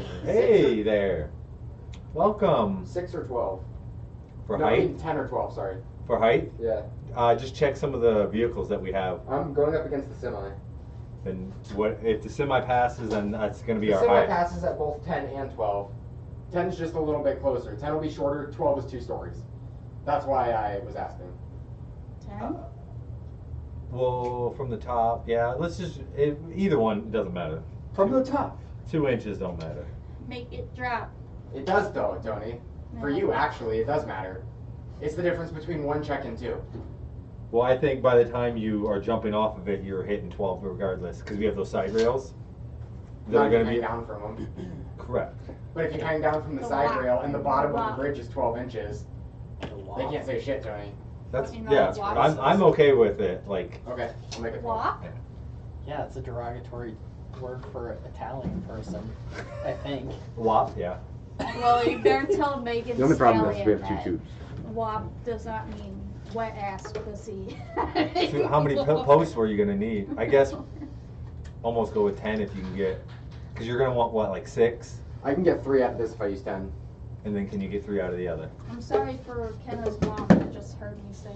Hey there. Welcome. 6 or 12. For No, I height? mean 10 or 12, sorry. For height? Yeah. Just check some of the vehicles that we have. I'm going up against the semi. And what if the semi passes, then that's going to be The our semi height. passes at both 10 and 12. 10 is just a little bit closer. 10 will be shorter, 12 is 2 stories. That's why I was asking. 10? Well, from the top, yeah. Let's just either one doesn't matter. From the top. 2 inches don't matter. Make it drop. It does though, Tony. For you, actually, it does matter. It's the difference between 1 check and 2. Well, I think by the time you are jumping off of it, you're hitting 12 regardless, because we have those side rails. That Not are if going you to be hang down from them. correct. But if you hang down from the The side lock. rail and the bottom of Lock. the bridge is 12 inches, they can't say shit, Tony. That's You know yeah. what I'm okay with it. Like Okay, I'll make it 12. Walk? Yeah, it's a derogatory word for Italian person, I think. WAP, yeah. Well, you better tell Megan The only problem is we Stallion have 2 that tubes. WAP does not mean wet ass pussy. So how many posts were you gonna need? I guess almost go with 10 if you can get, because you're gonna want what, like 6, I can get 3 out of this if I use 10. and then can you get 3 out of the other? I'm sorry for Kenna's mom that just heard me say.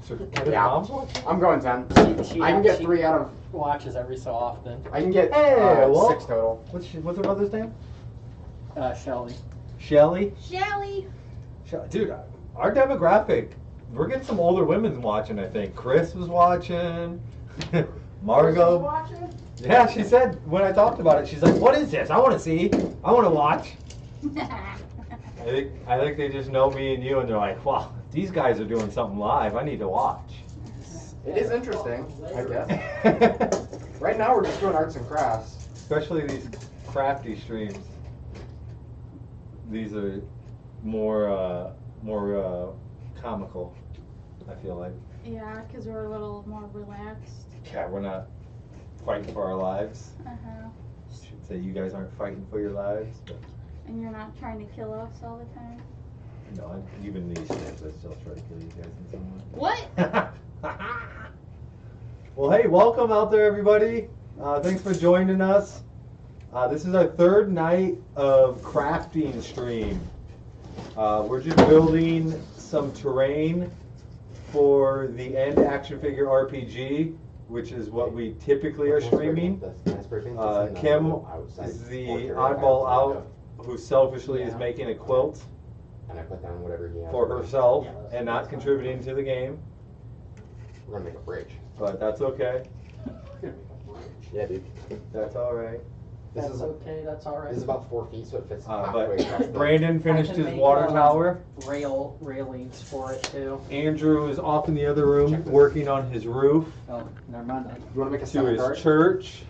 So Yeah. mom's watching? I'm going 10. She I can get 3 out of. watches every so often. I can get Hey, well. 6 total. What's her mother's name? Shelly. Shelly. Shelly! Dude, our demographic, we're getting some older women watching. I think Chris was watching. Margot. Watching? Yeah, she said when I talked about it, she's like, "What is this? I want to see. I want to watch." I think they just know me and you, and they're like, "Wow, these guys are doing something live. I need to watch." It is interesting, I guess. Right now we're just doing arts and crafts. Especially these crafty streams. These are more comical, I feel like. Yeah, because we're a little more relaxed. Yeah, we're not fighting for our lives. Uh-huh. Should say you guys aren't fighting for your lives, but And you're not trying to kill us all the time. no, even these days I still try to kill you guys in some way. What? Well, hey, welcome out there, everybody. Thanks for joining us. This is our 3rd night of crafting stream. We're just building some terrain for the End Action Figure RPG, which is what we typically are streaming. Kim is the oddball out who selfishly is making a quilt And I put down whatever he has. for herself and not contributing to the game, We're gonna make a bridge. but that's okay. Yeah, dude. That's all right. This is okay, that's alright. This is about 4 feet, so it fits halfway But across the. Brandon finished I can his make, water tower. Railings for it too. Andrew is off in the other room working on his roof Oh, never mind that. You wanna make a to stone his card? church.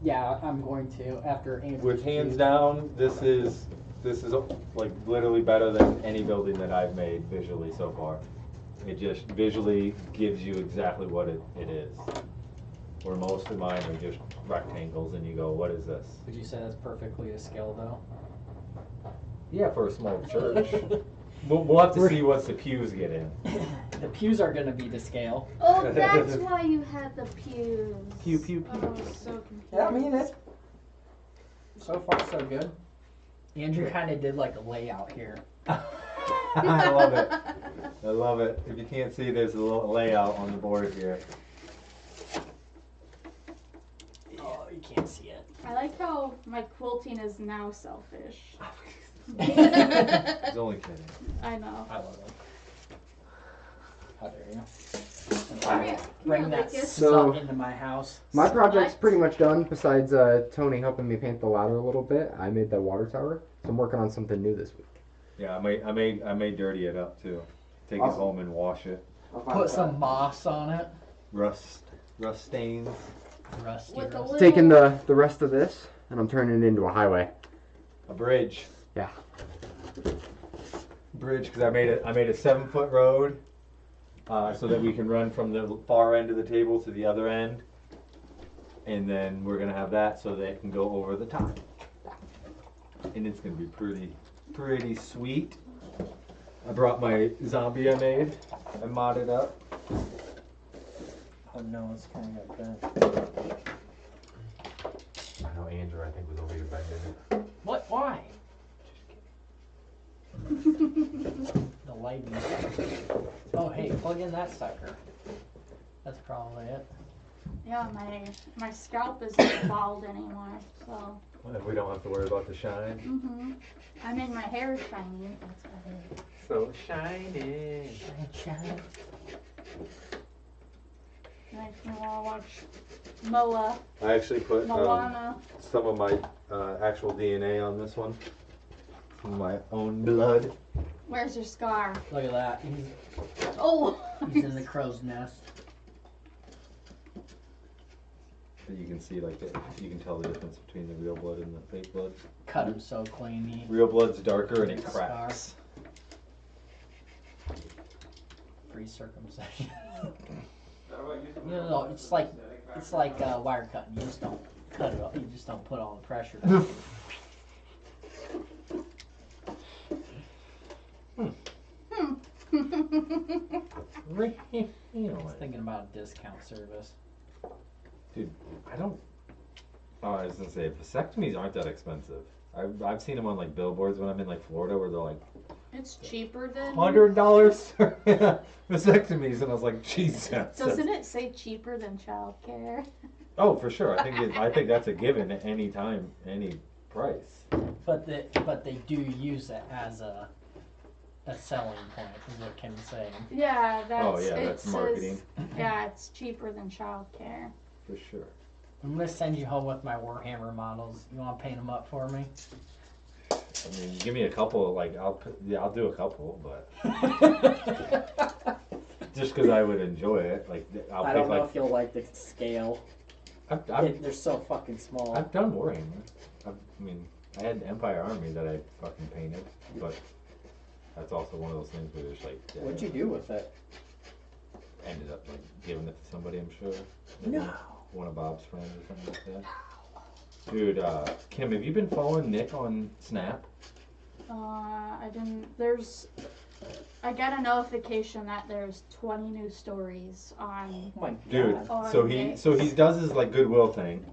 Yeah, I'm going to after Andrew. With hands down, this is like literally better than any building that I've made visually so far. It just visually gives you exactly what it is. Where most of mine are just rectangles and you go, what is this? Would you say that's perfectly to scale though? Yeah, for a small church. We'll have to see once the pews get in. The pews are going to be to scale. Oh, that's why you had the pews. Pew, pew, pew. Oh, I was so confused. Yeah, I mean it's so far so good. Andrew kind of did like a layout here. I love it. I love it. If you can't see, there's a little layout on the board here. Oh, you can't see it. I like how my quilting is now selfish. I was only kidding. I know. I love it. How dare you? Yeah, Bring yeah, that like stuff into my house. My project's What? pretty much done. Besides Tony helping me paint the ladder a little bit, I made that water tower. So I'm working on something new this week. Yeah, I may dirty it up too. Take Awesome. it home and wash it. Put some moss on it. Rust stains. Rusty. With the rusty. little- Taking the rest of this and I'm turning it into a highway. A bridge. Yeah. Bridge, because I made a 7-foot road, so that we can run from the far end of the table to the other end, and then we're gonna have that so that it can go over the top, and it's gonna be pretty sweet. I brought my zombie I made. I modded up. Oh no, it's kind of bent. I know Andrew, I think, was over here back there. Why? The lighting. Oh, hey, plug in that sucker. That's probably it. Yeah, my scalp isn't bald anymore, so. We don't have to worry about the shine. Mhm. I made my hair shiny. That's about it. So shiny. Shine. Makes me wanna watch Moa, I actually put Moana. some of my actual DNA on this one. From my own blood. Where's your scar? Look at that. Oh. He's in the crow's nest. You can see, like, you can tell the difference between the real blood and the fake blood. Cut him so clean. He Real blood's darker and it Scar. cracks. free circumcision. No, it's like wire cutting. You just don't cut it up. You just don't put all the pressure down. I was thinking about a discount service. Dude, I don't. Oh, I was gonna say vasectomies aren't that expensive. I've seen them on like billboards when I'm in like Florida where they're like It's cheaper than. $100 vasectomies, and I was like, Jesus. Doesn't it say cheaper than childcare? Oh, for sure. I think that's a given at any time, any price. But they do use it as a selling point, is what Kim's saying. Yeah, that's. Oh yeah, it that's says- marketing Yeah, it's cheaper than childcare. for sure. I'm gonna send you home with my Warhammer models. You want to paint them up for me? I mean, give me a couple. Like I'll do a couple, but just because I would enjoy it. Like I'll I pick don't know like if you'll like the scale. They're so fucking small. I've done Warhammer. I mean, I had Empire Army that I fucking painted, but that's also one of those things where there's like. What'd you do with it? Ended up like giving it to somebody, I'm sure. No. One of Bob's friends or something like that. Dude, Kim, have you been following Nick on Snap? I didn't. I got a notification that there's 20 new stories on. Oh my god. Dude, On so he does his like Goodwill thing,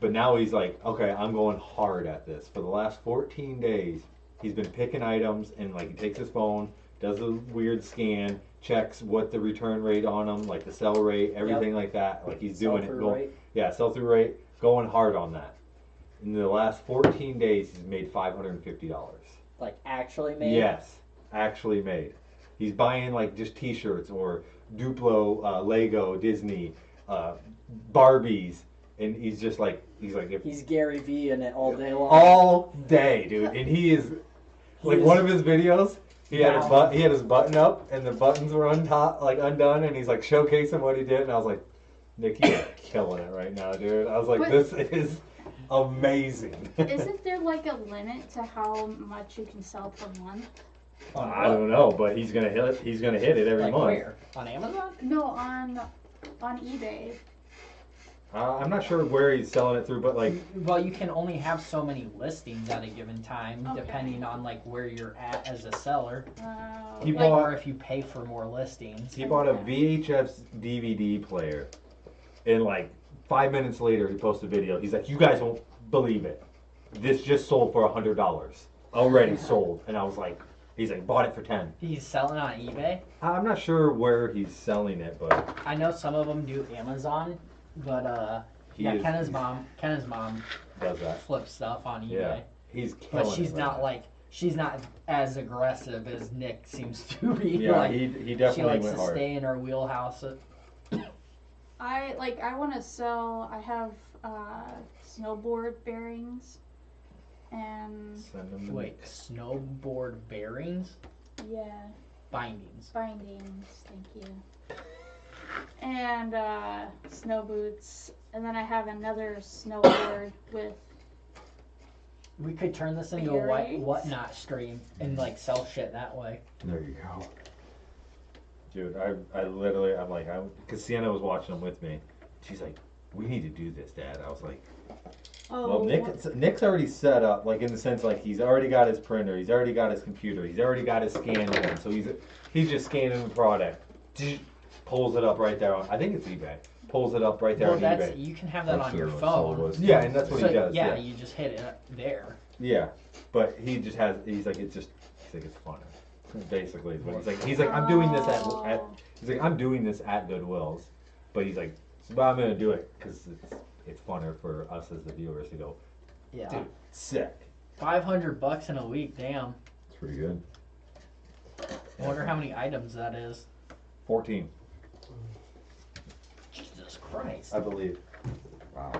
but now he's like, okay, I'm going hard at this. For the last 14 days, he's been picking items and like he takes his phone, does a weird scan, checks what the return rate on them, like the sell rate, everything like that. Like he's doing it. Yeah, sell through rate, going hard on that. In the last 14 days, he's made $550. Like actually made? Yes, actually made. He's buying like just T-shirts or Duplo, Lego, Disney, Barbies, and he's like if He's Gary V in it all day long. all day, dude. And he is like one of his videos. He had his button up, and the buttons were undone, and he's like showcasing what he did, and I was like, Nick, you're killing it right now, dude. I was like, But- this is amazing. Isn't there like a limit to how much you can sell per month? I don't know, but he's gonna hit it every Like month. where? On Amazon? No, on eBay. I'm not sure where he's selling it through, but like, Well, you can only have so many listings at a given time, Okay. depending on like where you're at as a seller, He Like, bought- or if you pay for more listings. he bought a VHS DVD player, and like 5 minutes later, he posted a video. He's like, "You guys won't believe it. This just sold for $100. Already sold." And I was like, "He's like, bought it for 10." He's selling on eBay. I'm not sure where he's selling it, but I know some of them do Amazon, but he yeah, is- Kenna's mom does that. flips stuff on eBay. Yeah, he's killing But she's it not right like she's not as aggressive as Nick seems to be. now. Yeah, like, he she definitely likes went to hard. stay in her wheelhouse. I want to sell. I have snowboard bearings, and Send him to Wait, snowboard bearings, yeah, bindings. bindings. Thank you. And snow boots, and then I have another snowboard with. We could turn this into a Bearings? whatnot stream and like sell shit that way. There you go. Dude, I literally, because Sienna was watching them with me. She's like, "We need to do this, Dad." I was like, Oh, "Well, Nick's already set up, like in the sense, like he's already got his printer, he's already got his computer, he's already got his scan gun, so he's just scanning the product, pulls it up right there on, I think it's eBay, pulls it up right there Well, on that's eBay. you can have that on your Sure, so phone. was- Yeah, and that's what So, he does. yeah, you just hit it there. Yeah, but he just has. He's like it's funner. Basically, is what he's like. I'm doing this at. He's like I'm doing this at Goodwill's, but he's like, but I'm gonna do it because it's funner for us as the viewers to go. Yeah. Dude, sick. $500 in a week. Damn. It's pretty good. I wonder how many items that is. 14, Jesus Christ. I believe. Wow.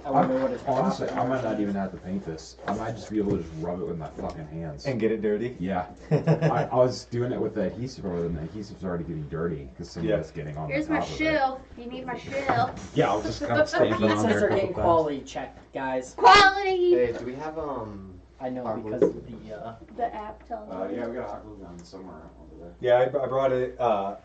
I wonder what it's Honestly, profit I might not margin even have to paint this. I might just be able to just rub it with my fucking hands. And get it dirty. Yeah. I was doing it with the adhesive, but the adhesive's already getting dirty because some Yeah. of it's getting on Here's the my top of it. shoe. You need my shoe. Yeah, I'll just kind of stamp it on Pizzas there. are a getting couple quality checked, guys. Quality. Hey, do we have I know Hot because glue? The app tells me. Yeah, we got a hot glue gun somewhere over there. Yeah, I brought it.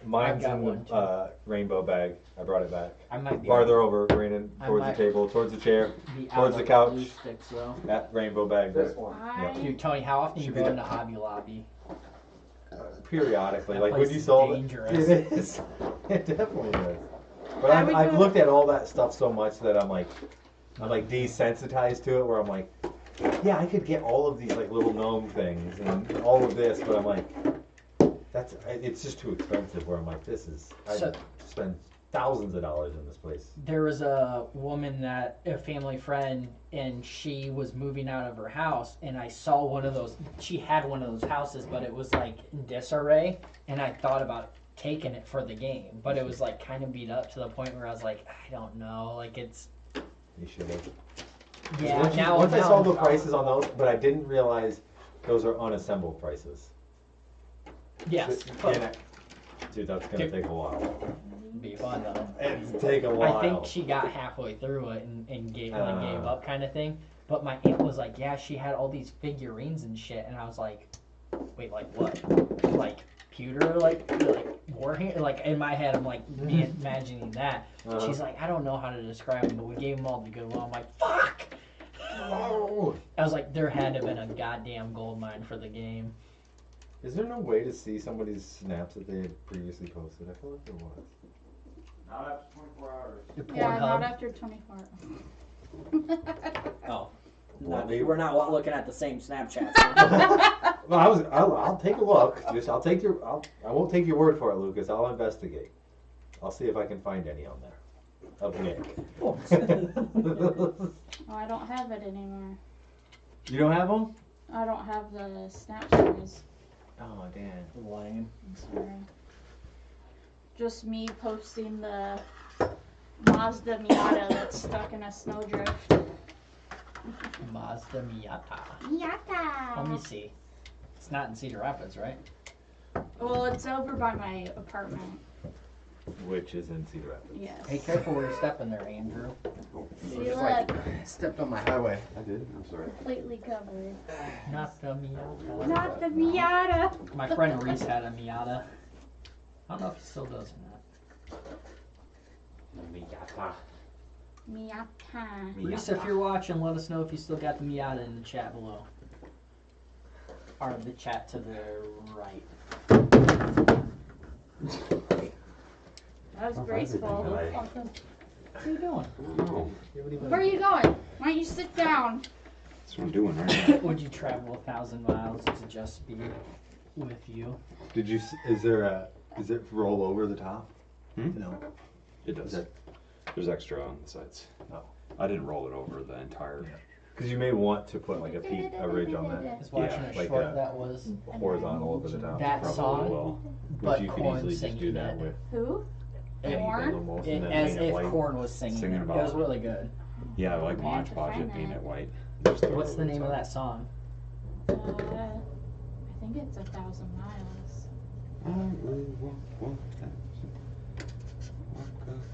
Mine's got in one, the rainbow bag. I brought it back. I might be Farther over, Brandon, I towards the might table, towards the chair, be towards out the of couch. glue sticks, though. That rainbow bag. this There. one? Yeah. Dude, Tony, how often you Should be go there. into Hobby Lobby? Periodically, That like when place you is sold dangerous. it is. It definitely is. But I would I've go- looked at all that stuff so much that I'm like desensitized to it. Where I'm like, yeah, I could get all of these like little gnome things and all of this, but I'm like, it's just too expensive. Where I'm like, I So- spend thousands of dollars in this place. There was a woman a family friend, and she was moving out of her house, and I saw one of those. She had one of those houses, but it was like in disarray, and I thought about taking it for the game, but it was like kind of beat up to the point where I was like, I don't know, like it's. You should have. Yeah, Once I saw the now- prices on those, but I didn't realize those are unassembled prices. Yes, Yeah. Dude, that's gonna take a while. be fun though. It's take a while. I think she got halfway through it and gave up kind of thing. But my aunt was like, yeah, she had all these figurines and shit, and I was like, wait, like what? Like pewter, like Warhammer? Like in my head, I'm like imagining that. Uh-huh. She's like, I don't know how to describe them, but we gave them all to Goodwill. I'm like, fuck. Oh. I was like, there had to have been a goddamn gold mine for the game. Is there no way to see somebody's snaps that they had previously posted? I feel like there was. Not after 24 hours. The Yeah, not Pornhub. after 24. Oh. Well, We're not looking at the same Snapchat. Well, I'll take a look. I won't take your word for it, Lucas. I'll investigate. I'll see if I can find any on there. Of Nick. Oh, I don't have it anymore. You don't have them? I don't have the snap stories. Oh, damn. Lame. I'm sorry. Just me posting the Mazda Miata that's stuck in a snowdrift. Mazda Miata. Let me Miata! see. It's not in Cedar Rapids, right? Well, it's over by my apartment. Which is in Cedar Rapids. Yes. Hey, careful where you're stepping there, Andrew. See, Just look, like stepped on my highway. I did. I'm sorry. completely covered. Not the Miata. Not the Miata! My friend Reese had a Miata. I don't know if he still does or Miata. Miata. not. Reese, if you're watching, let us know if you still got the Miata in the chat below. Or the chat to the right. That was graceful. Right. What are you doing? Oh, Where are you going? Why don't you sit down? that's what I'm doing right now. Would you travel 1,000 miles to just be with you? Did you? Is it roll over the top? Hmm? No. It does. Is it- There's extra on the sides. Oh. I didn't roll it over the entire. Because you may want to put like a ridge on that, I was watching Yeah, a like short a- that was horizontal over the top. that Probably song, will. but Which you could Korn easily just do singing that it. with. Who? any Korn? little motion It, and as paint it if white. Korn was singing, Singing it. about It was it. really good. Yeah, I like We have to Mod Podge find paint that. it white. What's the name of that song? I think it's 1,000 miles.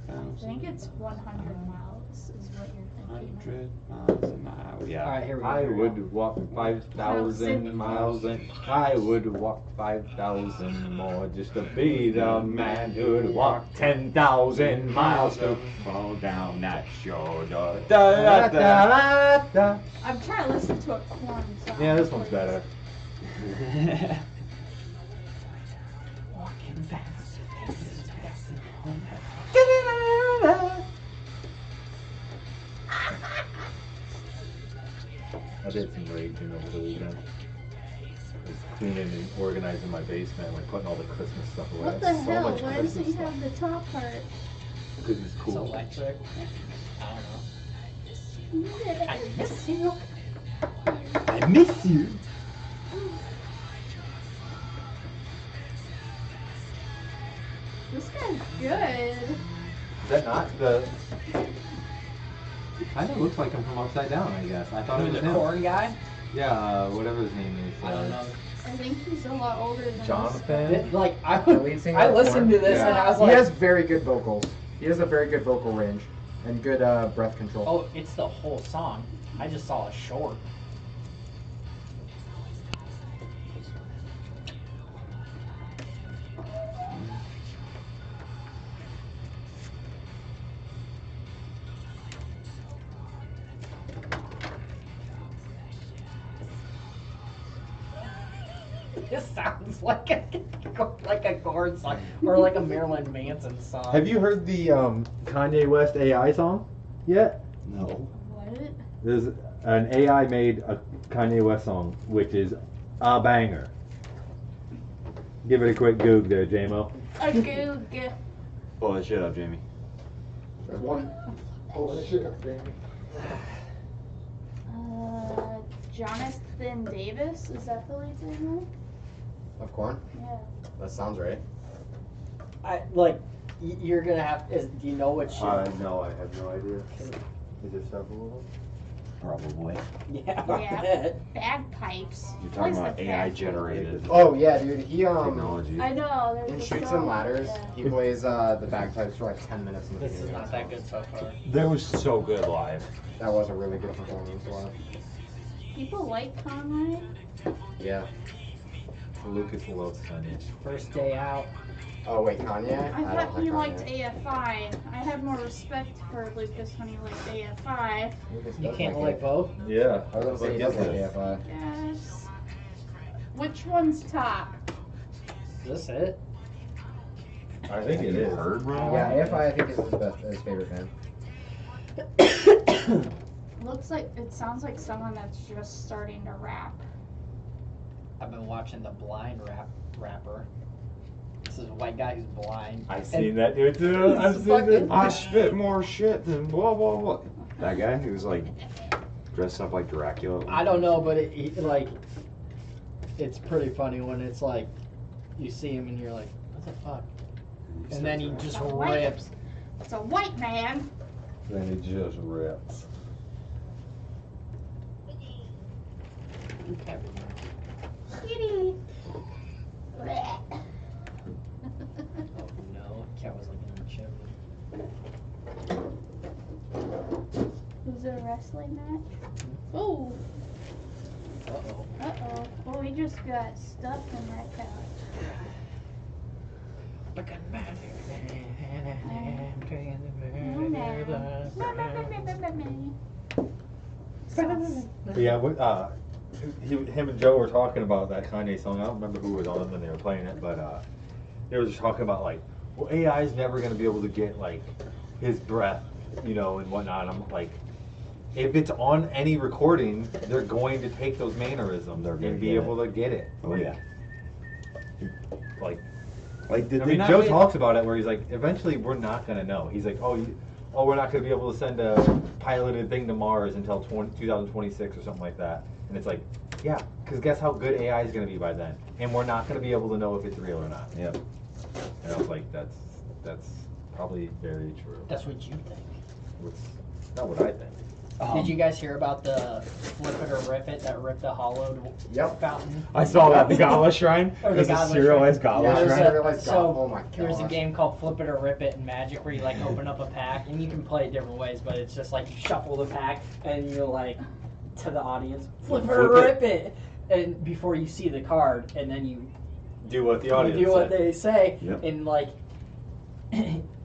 I think it's 100 miles is what you're thinking. 100 miles an hour. Yeah. Alright, here we go. I here we go. would walk 5,000 miles and I would walk 5,000 more just to be the man who'd walk 10,000 miles to fall down that shoulder. da da da da da. I'm trying to listen to a Korn song. Yeah, this one's better. Walking fast. I did some raging over the weekend. I was cleaning and organizing my basement, like putting all the Christmas stuff away. What the So hell? much Why Christmas doesn't he stuff. have the top part? Because he's It's cool. electric. I don't know. I I miss you. I miss you. This guy's good. Is that not the? Kind of looks like I'm from Upside Down, I guess. I thought it was The him. corn guy? Yeah, whatever his name is. I don't know. I think he's a lot older than Jonathan. Like The lead singer I of listened to Korn? this and I was He like, has very good vocals. He has a very good vocal range and good breath control. oh, it's the whole song. I just saw a short. This sounds like a Korn song or like a Marilyn Manson song. Have you heard the Kanye West AI song yet? No. What? There's an AI made a Kanye West song, which is a banger. Give it a quick goog there, JMO. A goog. Pull that shit up, Jamie. There's one. Oh, that shit up, Jamie. Jonathan Davis? Is that the lead singer? Of Korn? Yeah. That sounds right. You're gonna have. Do you know what shit? No, I have no idea. Is there several of them? Probably. Yeah. Yeah. Bagpipes. You're Plays talking the about AI bagpipes. generated Oh yeah, dude. He technology. I know. in There's a Shoots song and like Ladders, that. he plays the bagpipes for like 10 minutes in the This is beginning not of that the good so far. That was so good live. That was a really good performance live. People like Conway. Yeah. Lucas loves Kanye. First day out. Oh wait, Kanye? I don't thought he like liked Kanye. AFI. I have more respect for Lucas when he liked AFI. Lucas You does can't like like it. both. Yeah. I was gonna say he does like AFI. Yes. Which one's top? Is this it? I think it You is. heard, bro? Yeah, AFI I think is his favorite band. Looks like it sounds like someone that's just starting to rap. I've been watching the blind rapper. This is a white guy who's blind. I've seen that dude too. I've seen it. I spit more shit than blah blah blah. That guy who was like dressed up like Dracula. I don't know, but it's pretty funny when it's like you see him and you're like, what the fuck? And then he just rips. It's a white man. Then it just rips. Kitty. Oh no, cat was looking in the chimney. Was it a wrestling match? Oh. Uh-oh. Uh-oh. Oh, he just got stuffed in that couch. But yeah, him and Joe were talking about that Kanye song. I don't remember who was on it when they were playing it, but they were just talking about like, well, AI is never going to be able to get like his breath, you know, and whatnot. I'm like, if it's on any recording, they're going to take those mannerisms They're gonna and be get able to get it. Oh yeah. Like I mean, Joe not- talks about it where he's like, eventually we're not going to know. He's like, oh, we're not going to be able to send a piloted thing to Mars until 2026 or something like that. And it's like, yeah, because guess how good AI is going to be by then, and we're not going to be able to know if it's real or not. Yep. And I was like, that's probably very true. That's what you think. It's not what I think. Did you guys hear about the flip it or rip it that ripped the hollowed Yep. fountain? I saw that the Gala Shrine. Or the There's a Gala serialized Shrine. Gala Yeah, There's I Shrine. realized so oh my there's a gosh. game called Flip It or Rip It in Magic where you like open up a pack and you can play it different ways, but it's just like you shuffle the pack and you're like to the audience, flip it or Flip rip it, and before you see the card, and then you Do what the audience do what said. they say, Yep. and like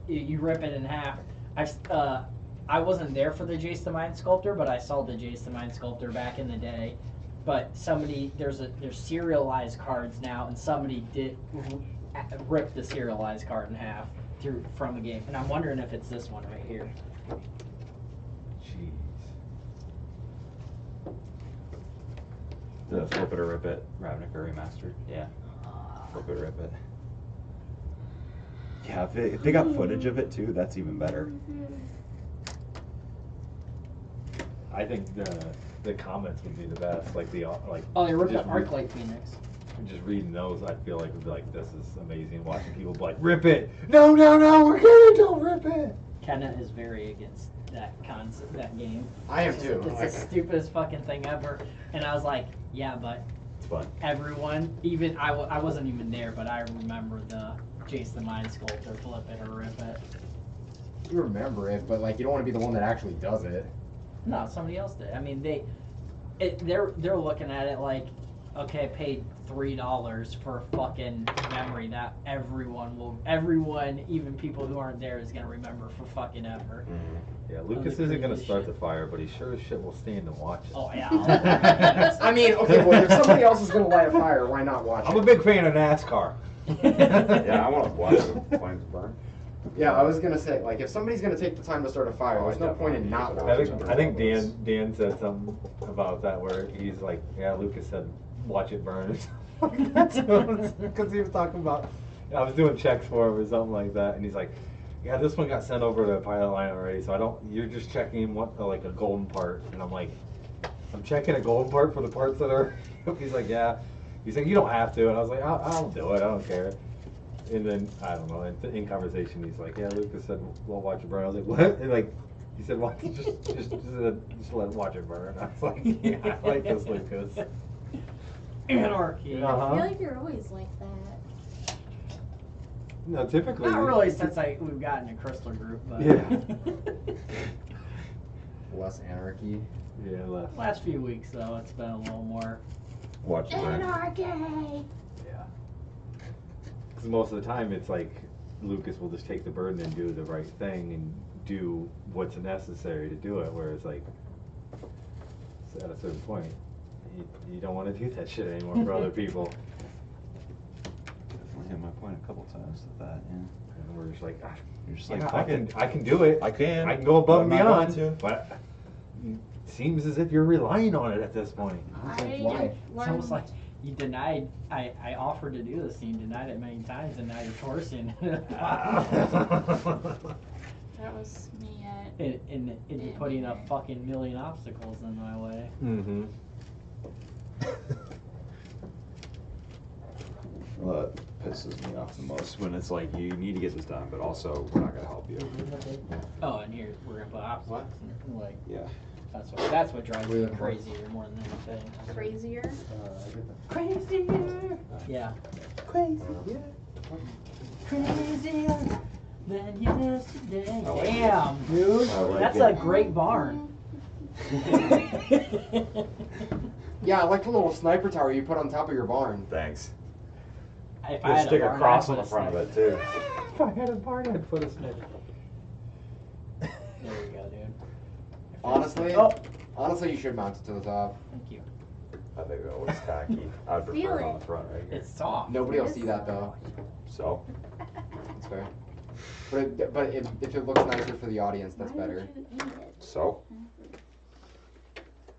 you rip it in half. I wasn't there for the Jace the Mind Sculptor, but I saw the Jace the Mind Sculptor back in the day. But there's serialized cards now, and somebody did rip the serialized card in half from a game, and I'm wondering if it's this one right here. Jeez. The Flip It or Rip It Ravnica remastered. Yeah. Flip It or Rip It. Yeah, if they got footage of it too, that's even better. I think the comments would be the best. Like Oh, they ripped just up Arclight Phoenix. just reading those, I feel like would be like, this is amazing. Watching people be like, rip it. No, we're gonna don't rip it. Kenna is very against that concept, that game. I am too. It's the stupidest fucking thing ever. And I was like, yeah, but It's fun. everyone, even I wasn't even there, but I remember the Jace the Mind Sculptor, Flip It or Rip It. You remember it, but like you don't want to be the one that actually does it. No, somebody else did. I mean, they're looking at it like, okay, paid $3 for fucking memory that everyone, even people who aren't there, is gonna remember for fucking ever. Yeah, Lucas isn't gonna start the fire, but he sure as shit will stand and watch it. Oh yeah. I mean, okay, well, if somebody else is gonna light a fire, why not watch I'm it? a big fan of NASCAR. Yeah, I want to watch the flames burn. Yeah, I was gonna say, like, if somebody's gonna take the time to start a fire, there's no point in not I watching think, it. I think Dan said something about that where he's like, yeah, Lucas said, watch it burn. Because he was talking about, I was doing checks for him or something like that, and he's like, yeah, this one got sent over to the pilot line already, so you're just checking what, like a golden part, and I'm like, I'm checking a golden part for the parts that are, he's like, yeah. He's like, you don't have to, and I was like, I'll do it, I don't care. And then, I don't know, in conversation, he's like, yeah, Lucas said, we'll watch it burn. I was like, what? And like, he said, what? Just let him watch it burn. I was like, yeah, I like this, Lucas. Anarchy. I Uh-huh. feel like you're always like that. No, typically. Not really since we've gotten a Crystal group, but Yeah. Less anarchy. Yeah, less. last few weeks though, it's been a little more. Watch it burn. Anarchy! Yeah. Because most of the time, it's like, Lucas will just take the burden and do the right thing and do what's necessary to do it, whereas like, at a certain point, you don't want to do that shit anymore for other people. Definitely hit my point a couple times with that, yeah. And we're just like, You're just yeah, like, I can do it. I can. I can go above and but I'm not beyond. going to. But it seems as if you're relying on it at this point. It's like, why? It's almost like you denied. I offered to do this, and you denied it many times, and now you're forcing. That was me at. in putting up fucking million obstacles in my way. Mm-hmm. Well, that pisses me off the most when it's like, you need to get this done, but also, we're not going to help you. Oh, and here we're gonna put obstacles. In, like Yeah. that's what drives me Wait, what? crazier more than anything. Crazier. Crazier. Yeah. Crazier. Crazier than yesterday. I like it. Damn, dude. I like That's it. a great barn. Yeah, I like the little sniper tower you put on top of your barn. Thanks. If I Just had stick a barn, cross I'd on the put a front of sniper. it, too. If I had a barn, I'd put a snake. There you go, dude. Honestly, Oh, honestly, you should mount it to the top. thank you. I think that looks tacky. I'd prefer it on the front right here. It's soft. Nobody will see that though. So, That's fair. But if it looks nicer for the audience, that's Why better. would you eat it? so.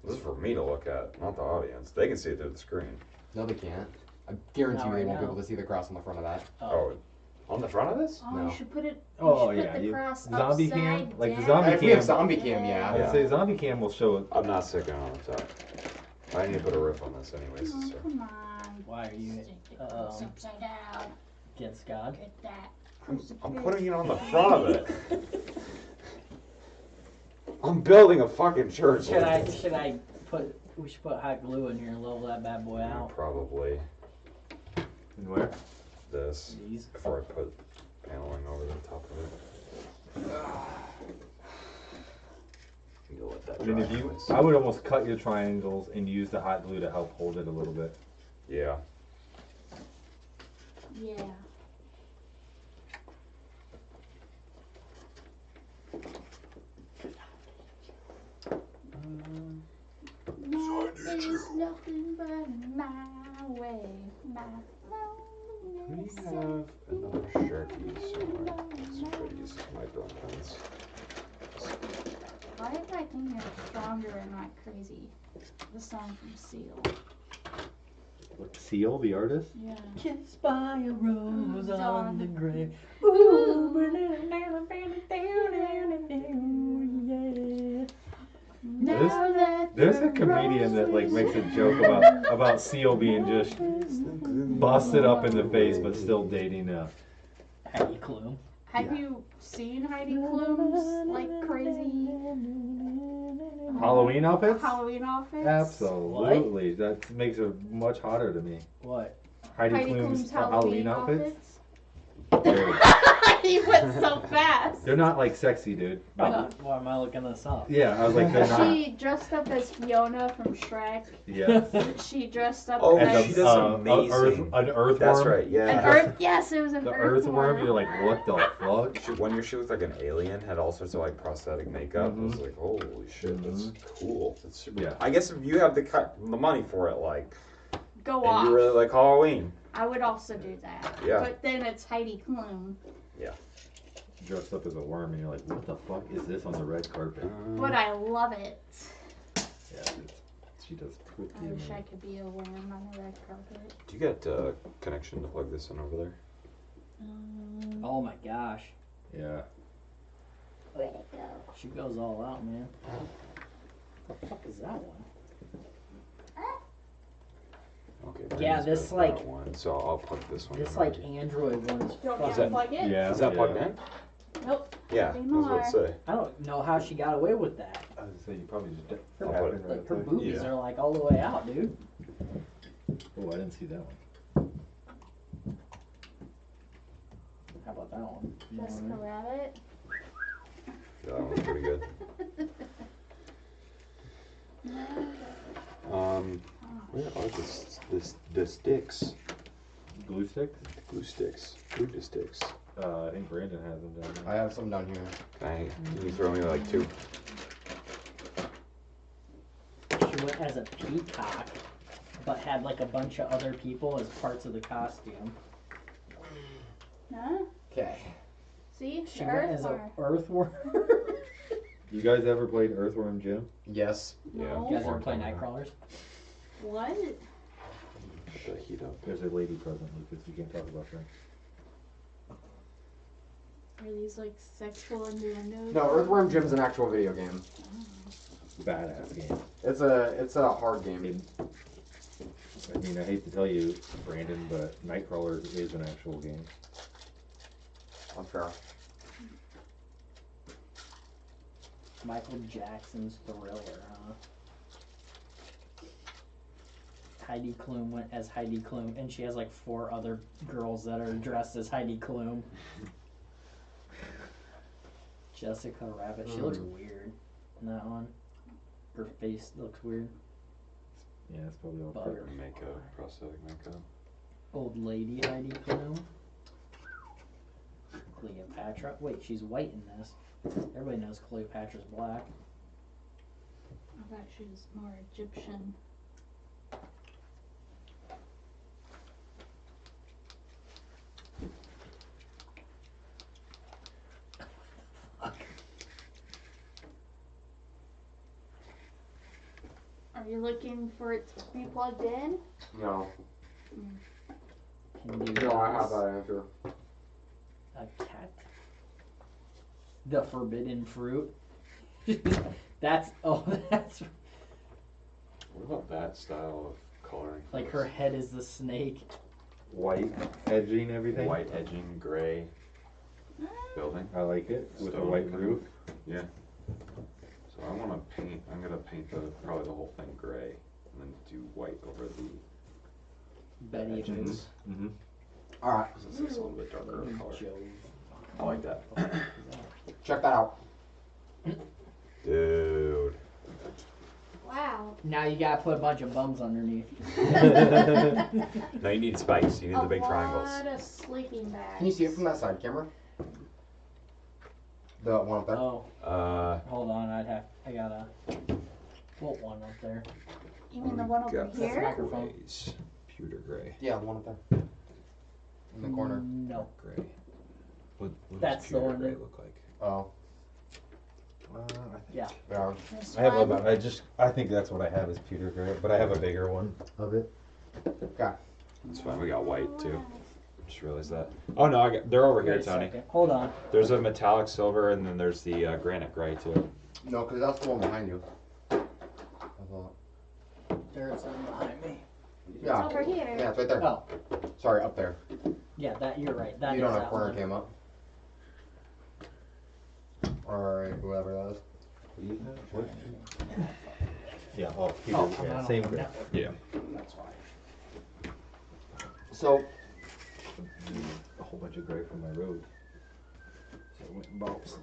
This is for me to look at, not the audience. They can see it through the screen. No, they can't. I guarantee Not you they right won't be now. able to see the cross on the front of that. Oh, on the front of this? Oh, No. you should put it. Oh, you should yeah, Put the you- cross zombie upside cam? Like the down. zombie If we have cam. zombie cam, yeah. I'd say zombie cam will show it. I'm not sticking on the top. I need to put a riff on this anyways. Oh, So. come on. Why are you Stick the cross upside down. against God? Get that. I'm putting it on the front of it. I'm building a fucking church. Should I put? We should put hot glue in here and level that bad boy Yeah, out. probably And where? this These. before I put paneling over the top of it. You'll let that I mean, dry if you, anyways. I would almost cut your triangles and use the hot glue to help hold it a little bit. Yeah. Yeah. There's nothing but my way. My We loneliness. have another Sharpie somewhere. Let's try to use this micro pens. Why if I think you're stronger and not crazy? The song from Seal. Seal, the artist? Yeah. Kissed by a rose Mm, on the Dawn. grave. Yeah. Now that There's a the comedian that like rose makes a is joke about Seal being just busted up in the face, but still dating Heidi Klum. Have you seen Heidi Klum's like crazy Halloween outfits. Halloween outfits? Absolutely, that makes her much hotter to me. What? Heidi Heidi Klum's Klum's Halloween outfits. outfits. He went so fast. They're not like sexy, dude. Why am I looking this up? Yeah, I was like, they're not. She dressed up as Fiona from Shrek. Yeah. She dressed up Oh, as she does amazing. An earthworm. That's right, yeah. an earth. Yes, it was an The earthworm. earthworm. You're like, what the fuck? One year she looked like an alien, had all sorts of like prosthetic makeup. I was like, holy shit, that's cool. That's super. Yeah. I guess if you have the money for it, like, Go and off. you really like Halloween. I would also do that. Yeah. But then it's Heidi Klum. Dressed up as a worm, and you're like, what the fuck is this on the red carpet? But I love it. Yeah, she does pretty I wish I amazing. could be a worm on the red carpet. Do you get a connection to plug this in over there? Oh my gosh. Yeah. Where'd it go? She goes all out, man. What the fuck is that one? Okay. Yeah, Brandon's this, got like- that one, so I'll plug this one. This in like already. Android one's Don't Is you that- unplug it? Yeah. Is that plugged in? Nope. Yeah, I was about to say. I don't know how she got away with that. I was gonna say, you probably just Her, tap put it it right like her there. boobies Yeah. are like all the way out, dude. Oh, I didn't see that one. How about that one? Jessica Rabbit. Yeah, that one's pretty good. Where are the sticks? Glue sticks? Glue sticks. Glue sticks. I think Brandon has them down I there. have some down here. Can you throw me like two? She went as a peacock, but had like a bunch of other people as parts of the costume. Huh? Okay. See? She The went as an earthworm. earthworm. You guys ever played Earthworm Jim? Yes. No. You guys ever play Nightcrawlers? What? Put the heat up. There's a lady present, Lucas. We can't talk about that. Are these like sexual innuendos? No, Earthworm Jim's an actual video game. Badass game. It's a hard game. I mean, I hate to tell you, Brandon, but Nightcrawler is an actual game. Unfair. Michael Jackson's Thriller, huh? Heidi Klum went as Heidi Klum, and she has like 4 other girls that are dressed as Heidi Klum. Jessica Rabbit, she looks weird in that one. Her face looks weird. Yeah, it's probably all But- crap. Makeup, prosthetic makeup. Old lady Heidi Klum. Cleopatra. Wait, she's white in this. Everybody knows Cleopatra's black. I thought she was more Egyptian. Are you looking for it to be plugged in? No. Can you No, I have guess that answer. a cat? The forbidden fruit. That's that's What about that style of coloring? for like her this? head is the snake. White edging everything. White edging, gray building. I like it with a Stone white kind of- roof. Yeah. So I want to paint. I'm gonna paint probably the whole thing gray, and then do white over the Betty edges. Mm-hmm. All right. Since it's a little bit darker of color. Jove. I like that. Check that out. Dude. Wow. Now you gotta put a bunch of bums underneath. No, you need spikes. You need the big A triangles. lot of sleeping bags. Can you see it from that side camera? The one up there. Oh, Uh, hold on, I gotta put one up there. You mean the one over got here? Microphone. grays. Pewter gray. Yeah, the one up there. In the corner. No. Gray. What That's does the pewter one gray that- look like? Oh. Yeah. Yeah. This I have one? I think that's what I have is pewter gray, but I have a bigger one of it. Okay. It's fine. We got white too. Just realized that. Oh no, they're over here, Wait a Tony. second. Hold on. There's a metallic silver, and then there's the granite gray too. No, because that's the one behind you. There's one behind me. Yeah. It's over here. Yeah, it's right there. Oh, Sorry, up there. yeah, that you're right. That You is don't have that corner one. came up. Alright, whoever that is. Yeah, oh, Peter, Oh, yeah, I'm same not on gray. that one. Yeah. That's fine. So, a whole bunch of gray from my road. So I went and bought some.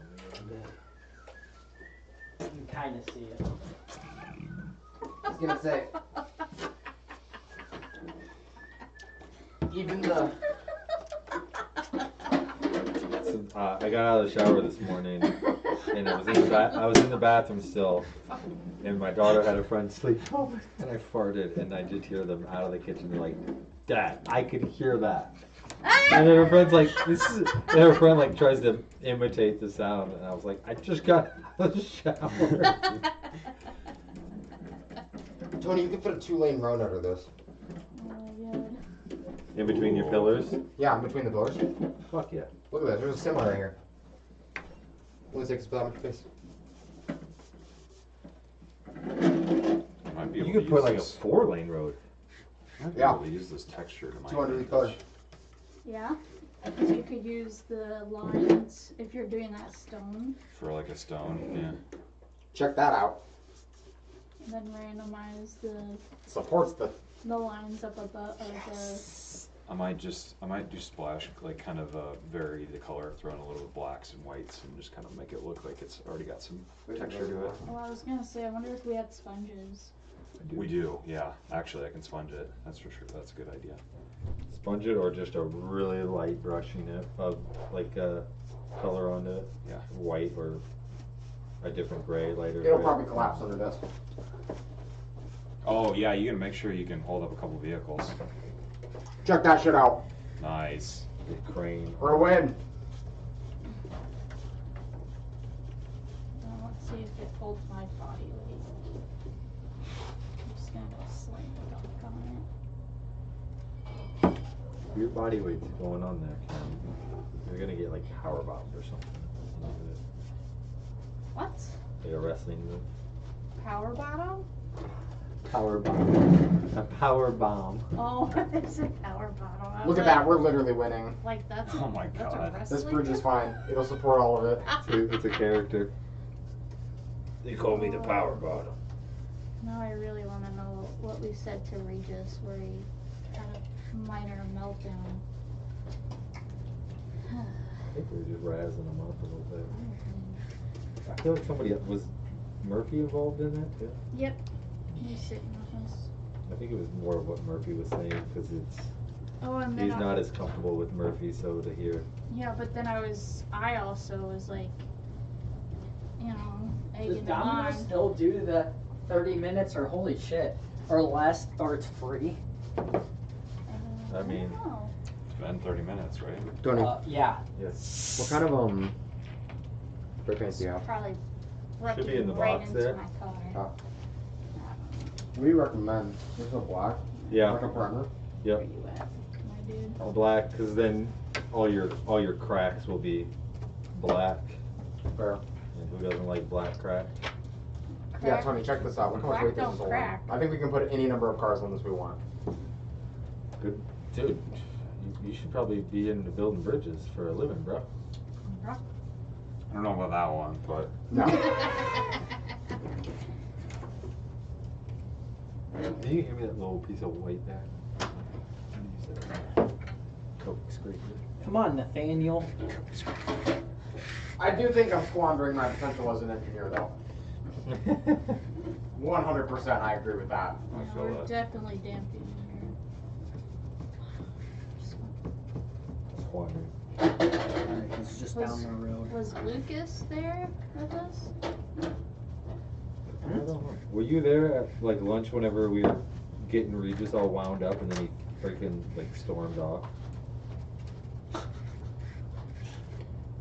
You can kind of see it. I was gonna say. Even the. So, I got out of the shower this morning, and I was in the bathroom still, and my daughter had a friend sleep over, and I farted, and I did hear them out of the kitchen. They're like, "Dad, I could hear that." And then her friend's like, and her friend like tries to imitate the sound, and I was like, "I just got out of the shower." Tony, you could fit a 2-lane road under this. Oh my god. In between your pillars. Yeah, in between the pillars. Fuck yeah. Look at that, there's a similar right here. Only takes about my face. Might be able You to could put use like a this. 4-lane road. Might be Yeah. able to use this texture to my 200 advantage. color. Yeah. Because you could use the lines if you're doing that stone, For like a stone, yeah. Check that out. and then randomize Supports the. the lines up above. I might do splash, like kind of vary the color, throw in a little bit of blacks and whites, and just kind of make it look like it's already got some texture to it. Oh, I was gonna say, I wonder if we had sponges. We do, yeah. Actually, I can sponge it. That's for sure. That's a good idea. Sponge it or just a really light brushing it of like color onto it. Yeah. White or a different gray, lighter It'll gray. probably collapse under this. Oh yeah, you gotta make sure you can hold up a couple vehicles. Check that shit out. Nice. The crane. For a win. Let's see if it holds my body weight. I'm just gonna go slam dunk on it. Your body weight's going on there, Ken. You're gonna get like power bombed or something. What? Like a wrestling move. Power bottom? Power bomb. A power bomb. Oh, it's a power bottom. I was Look at like- that, we're literally winning. Like that's. Oh my that's God. A This wrestling bridge is move? fine. It'll support all of it. It's a character. They call me the power bottom. Now I really want to know what we said to Regis, where he had a minor meltdown. I think we were just razzing them up a little bit. I feel like somebody was Murphy involved in that too. Yep, he's sitting with us. I think it was more of what Murphy was saying because Oh, and then he's not as comfortable with Murphy, so to hear. Yeah, but then I also was like, you know, Does egging him Domino's on. still do the 30 minutes or holy shit? Or less, or it's free? I mean- don't know. It's been 30 minutes, right? Tony, Yeah. Yes. what kind of spray paint do you have? Probably Should be in the right box into there. my car. Oh. What do you recommend? There's no black. Yeah. Like a primer. Where you at, my dude? All black, because then all your cracks will be black. Fair. And who doesn't like black crack? Yeah, Crack? Tony, check this out. Look how much Crack weight this don't is holding. crack. I think we can put any number of cars on this we want. Good, dude. You should probably be into building bridges for a living, bro. I don't know about that one, but No. Do you give me that little piece of white back? Coke scraper. Come on, Nathaniel. I do think I'm squandering my potential as an engineer, though. 100%, I agree with that. I No, feel we're that. definitely damping Squandering. Alright, he's just Was- down the road. Was Lucas there with us? I don't know. Were you there at like lunch whenever we were getting Regis all wound up and then he freaking like stormed off? I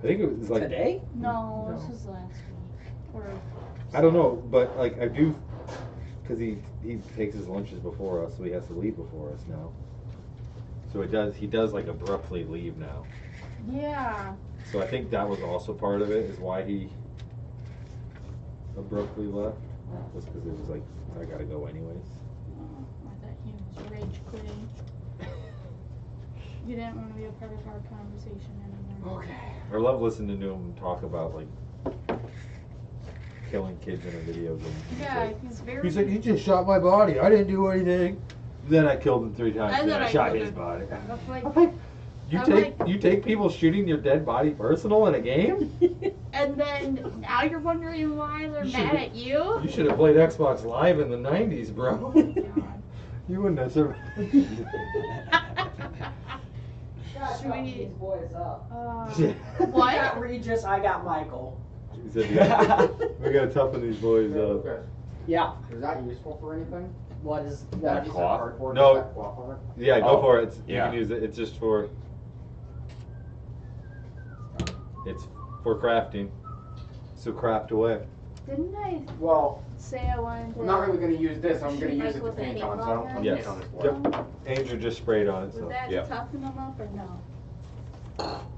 think it was like Today? No, No. this was last week. Or I don't know, but like I do, because he takes his lunches before us, so he has to leave before us now. So he does like abruptly leave now. Yeah. So I think that was also part of it, is why he abruptly left. Just because it was like, I gotta go anyways. Oh, I thought he was rage quitting. You didn't want to be a part of our conversation anymore. Okay. I love listening to him talk about like killing kids in a video game. Yeah, he's very. He's like, he just shot my body. I didn't do anything. Then I killed him 3 times. And And then I I shot killed his him. body. That's like, You take people shooting your dead body personal in a game? and then now you're wondering why they're You mad should've- at you? You should have played Xbox Live in the 90s, bro. God. You wouldn't have survived. Should we- these boys up. What? I got Regis, I got Michael. He said, we gotta toughen these boys up. Okay. Yeah. Is that useful for anything? What is That that? piece of cloth? cardboard, No. is that cloth on it? Yeah, go Oh, for it. yeah. You can use it. It's just for. It's for crafting. So craft away. Didn't I Well, say I wanted to? I'm not really going to use this. I'm Shoot going to use Mike it to with a paint on, so I don't want to Yes. paint on this board. Yep. Andrew just sprayed on it. Was So. that Yeah. to toughen them up or no?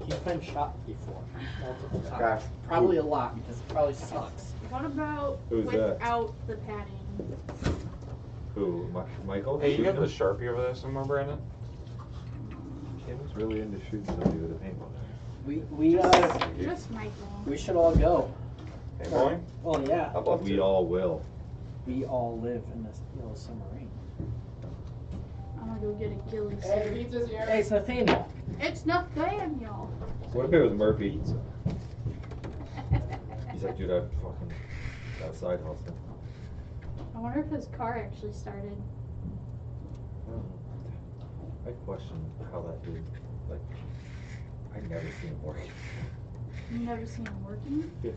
He's been shot before. Multiple Okay. times. Probably a lot because it probably sucks. What about Who's that? without the padding? Who? Michael? Hey, you got Shooting the Sharpie over there somewhere, Brandon? Kim was really into shooting somebody with a paintball. Just Michael. We should all go. Hey, boy. Well, yeah. I'd love We to. all will. We all live in this yellow submarine. I'm gonna go get a ghillie Hey, the suit. pizza's here. Hey, it's Nathaniel. It's Nathaniel. What if it was Murphy? He's like, dude, I fucking got a side hustle. I wonder if his car actually started. I question how that dude, like, I never seen him working. You've never seen him working? Yeah.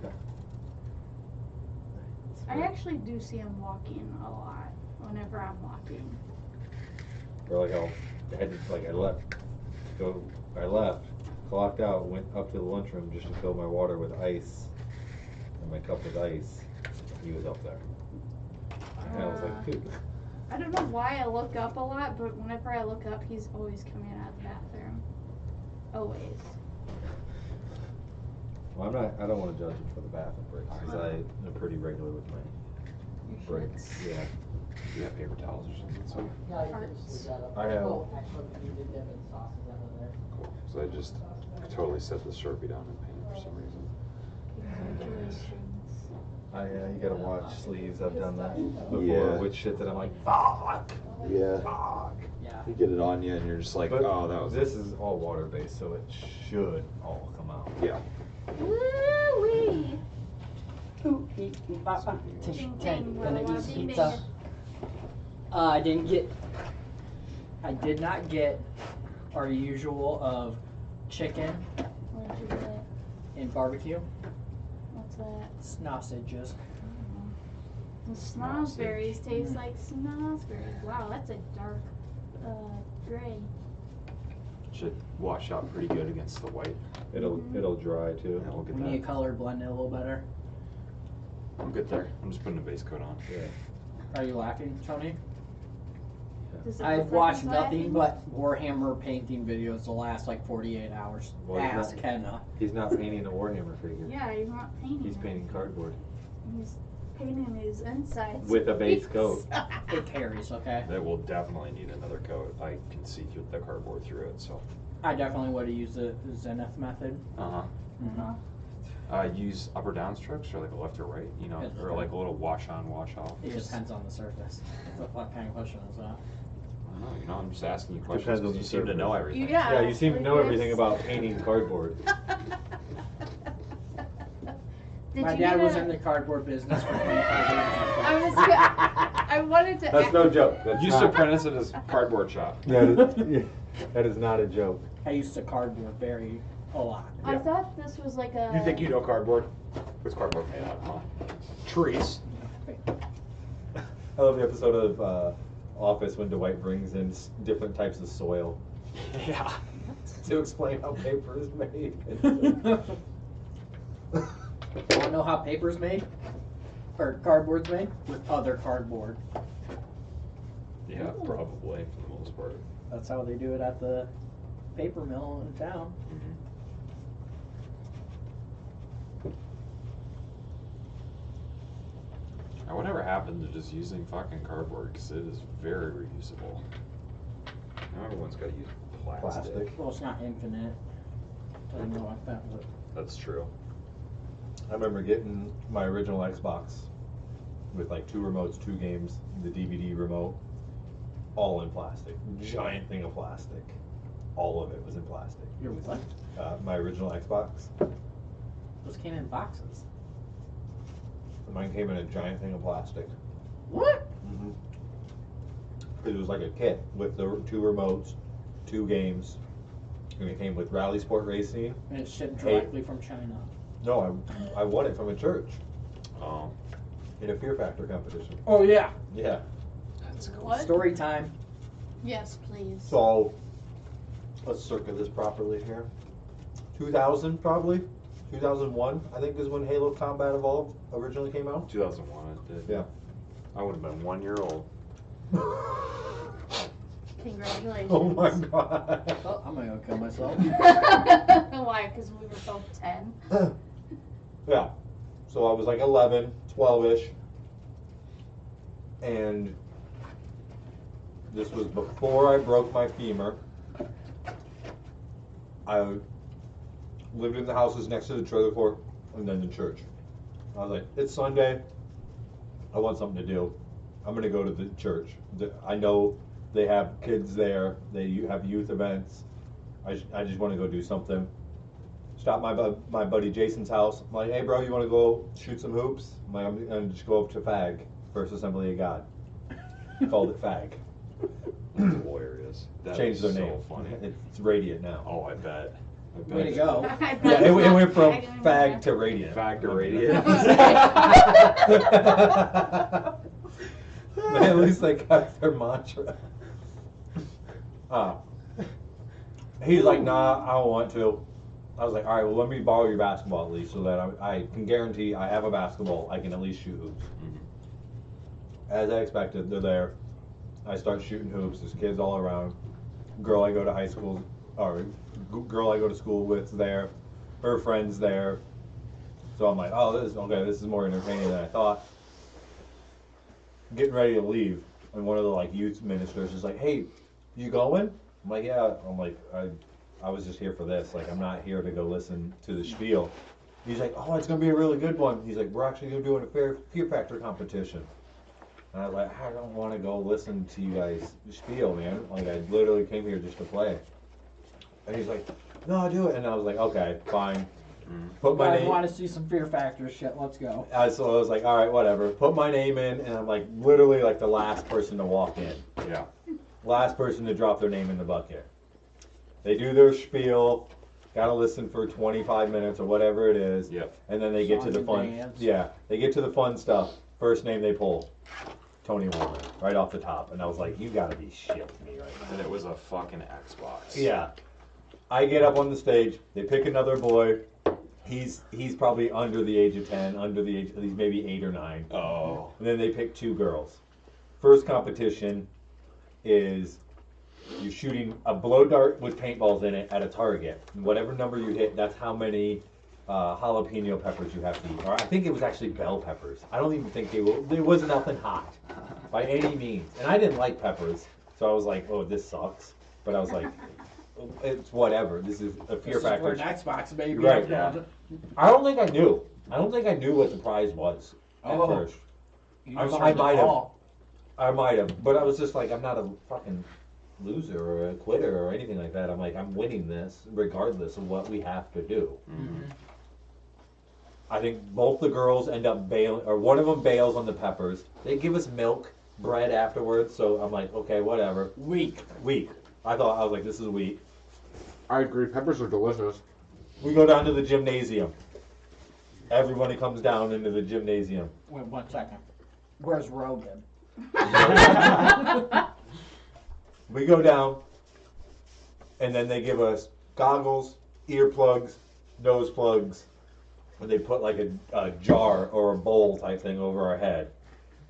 I actually do see him walking a lot whenever I'm walking. Or like I left, clocked out, went up to the lunchroom just to fill my water with ice, and my cup with ice. He was up there. And I was like, dude. I don't know why I look up a lot, but whenever I look up, he's always coming out of the bathroom. Always. Well, I don't want to judge him for the bathroom breaks, because I'm pretty regular with my You breaks. should. Yeah. Do you have paper towels or something? So I have. cool. So I just totally set the Sharpie down and painted for some reason. Congratulations. You gotta watch sleeves. I've done that before Yeah. with shit that I'm like, fuck, Yeah. fuck. Yeah. You get it on you and you're just like, But oh, that was this is all water based, so it should all come out. Yeah. Woo-wee. Ooh, eat, papa. Ding, Ten. ding, Gonna wah, eat ding, pizza. ding. I did not get our usual of chicken What did you get? and barbecue. What's that? Sausages. The snozberries taste like snozberries. Wow, that's a dark gray. Should wash out pretty good against the white. It'll dry too. Yeah, we'll get We need that. color blend it a little better. I'm good there. I'm just putting a base coat on. Yeah. Are you laughing, Tony? Does it I've look like watched he's nothing laughing? but Warhammer painting videos the last like 48 hours. Well, he's Ask not- Kenna. He's not painting a Warhammer figure. Yeah, he's not painting. He's it. painting cardboard He's painting his insides. with a base coat. It carries, okay? That will definitely need another coat. I can see through the cardboard through it, so. I definitely would have used the Zenith method. Uh-huh. Uh-huh. Use up or down strokes or like a left or right, you know, It's or like a little wash on, wash off. It depends on the surface. What kind of question is that? I don't know, you know, I'm just asking you questions Depends on because the you seem to know surface. everything. Yeah. Yeah, you seem to know like everything this. about painting cardboard. Did My you dad get was a- in the cardboard business for 25 years. I wanted to. That's no joke. That's Used to not, apprentice at his cardboard shop. that is not a joke. I used to cardboard very a lot. I thought this was like a. You think you know cardboard? What's cardboard made out of? Trees. I love the episode of Office when Dwight brings in different types of soil Yeah. to explain how paper is made. Want to know how paper's made? Or cardboard's made? With other cardboard. Yeah, probably for the most part. That's how they do it at the paper mill in town. Now, whatever happened to just using fucking cardboard? Because it is very reusable. Now everyone's got to use plastic. Plastic. Well, it's not infinite. Doesn't go like that, but That's true. I remember getting my original Xbox with like 2 remotes, 2 games, the DVD remote, all in plastic. Giant thing of plastic. All of it was in plastic. your what? My original Xbox. Those came in boxes. Mine came in a giant thing of plastic. What? It was like a kit with the 2 remotes, 2 games, and it came with Rally Sport Racing. And it's shipped directly from China. No, I won it from a church Oh, in a Fear Factor competition. Oh yeah. Yeah. that's cool. What? Story time. Yes, please. So let's circle this properly here. 2000 probably. 2001 I think is when Halo Combat Evolved originally came out. 2001 it did. Yeah. I would have been 1 year old. Congratulations. Oh my god. Oh, I'm gonna go kill myself. Why? Because we were both 10. Yeah. So I was like 11, 12-ish. And this was before I broke my femur. I lived in the houses next to the trailer court and then the church. I was like, it's Sunday. I want something to do. I'm going to go to the church. I know they have kids there. They have youth events. I just want to go do something. Stop my buddy Jason's house. I'm like, hey bro, you want to go shoot some hoops? I'm like, I'm going to just go up to FAG, First Assembly of God. Called it FAG. That's hilarious. That Changed is their so name. funny. It's Radiant now. Oh, I bet. Way to go. Yeah, it went from FAG to Radiant. Fag to radiant. At least they got their mantra. He's like, nah, I don't want to. I was like, all right, well, let me borrow your basketball at least so that I can guarantee I have a basketball. I can at least shoot hoops. As I expected, they're there. I start shooting hoops. There's kids all around. Girl I go to high school, or girl I go to school with there. Her friends there. So I'm like, oh, this is more entertaining than I thought. Getting ready to leave, and one of the like youth ministers is like, hey, you going? I'm like, yeah. I'm like, I was just here for this. Like, I'm not here to go listen to the spiel. He's like, oh, it's gonna be a really good one. He's like, we're actually gonna do a Fear Factor competition. And I was like, I don't want to go listen to you guys spiel, man. Like, I literally came here just to play. And he's like, no, do it. And I was like, okay, fine. Put my I name. want to see some Fear Factor shit. Let's go. So I was like, all right, whatever. Put my name in, and I'm like literally like the last person to walk in. Yeah. Last person to drop their name in the bucket. They do their spiel, gotta listen for 25 minutes or whatever it is. Yep. And then they get to Song the and fun. dance. Yeah, they get to the fun stuff. First name they pull, Tony Warner, right off the top. And I was like, you gotta be shitting me right now. And it was a fucking Xbox. Yeah. I get up on the stage. They pick another boy. He's probably under the age of 10, he's maybe 8 or 9. Oh. And then they pick 2 girls. First competition is you're shooting a blow dart with paintballs in it at a target. And whatever number you hit, that's how many jalapeno peppers you have to eat. Or I think it was actually bell peppers. I don't even think there was nothing hot by any means. And I didn't like peppers, so I was like, oh, this sucks. But I was like, it's whatever. This is a Fear This is Factor. for an Xbox, baby. Right, yeah. I don't think I knew. I don't think I knew what the prize was at Oh. first. You I just might heard the have. call. I might have, but I was just like, I'm not a fucking loser or a quitter or anything like that. I'm like, I'm winning this regardless of what we have to do. I think both the girls end up bailing, or one of them bails on the peppers. They give us milk, bread afterwards, so I'm like, okay, whatever. Weak. I was like, this is weak. I agree. Peppers are delicious. We go down to the gymnasium. Everybody comes down into the gymnasium. Wait 1 second. Where's Rogan? We go down, and then they give us goggles, earplugs, nose plugs, and they put like a jar or a bowl type thing over our head,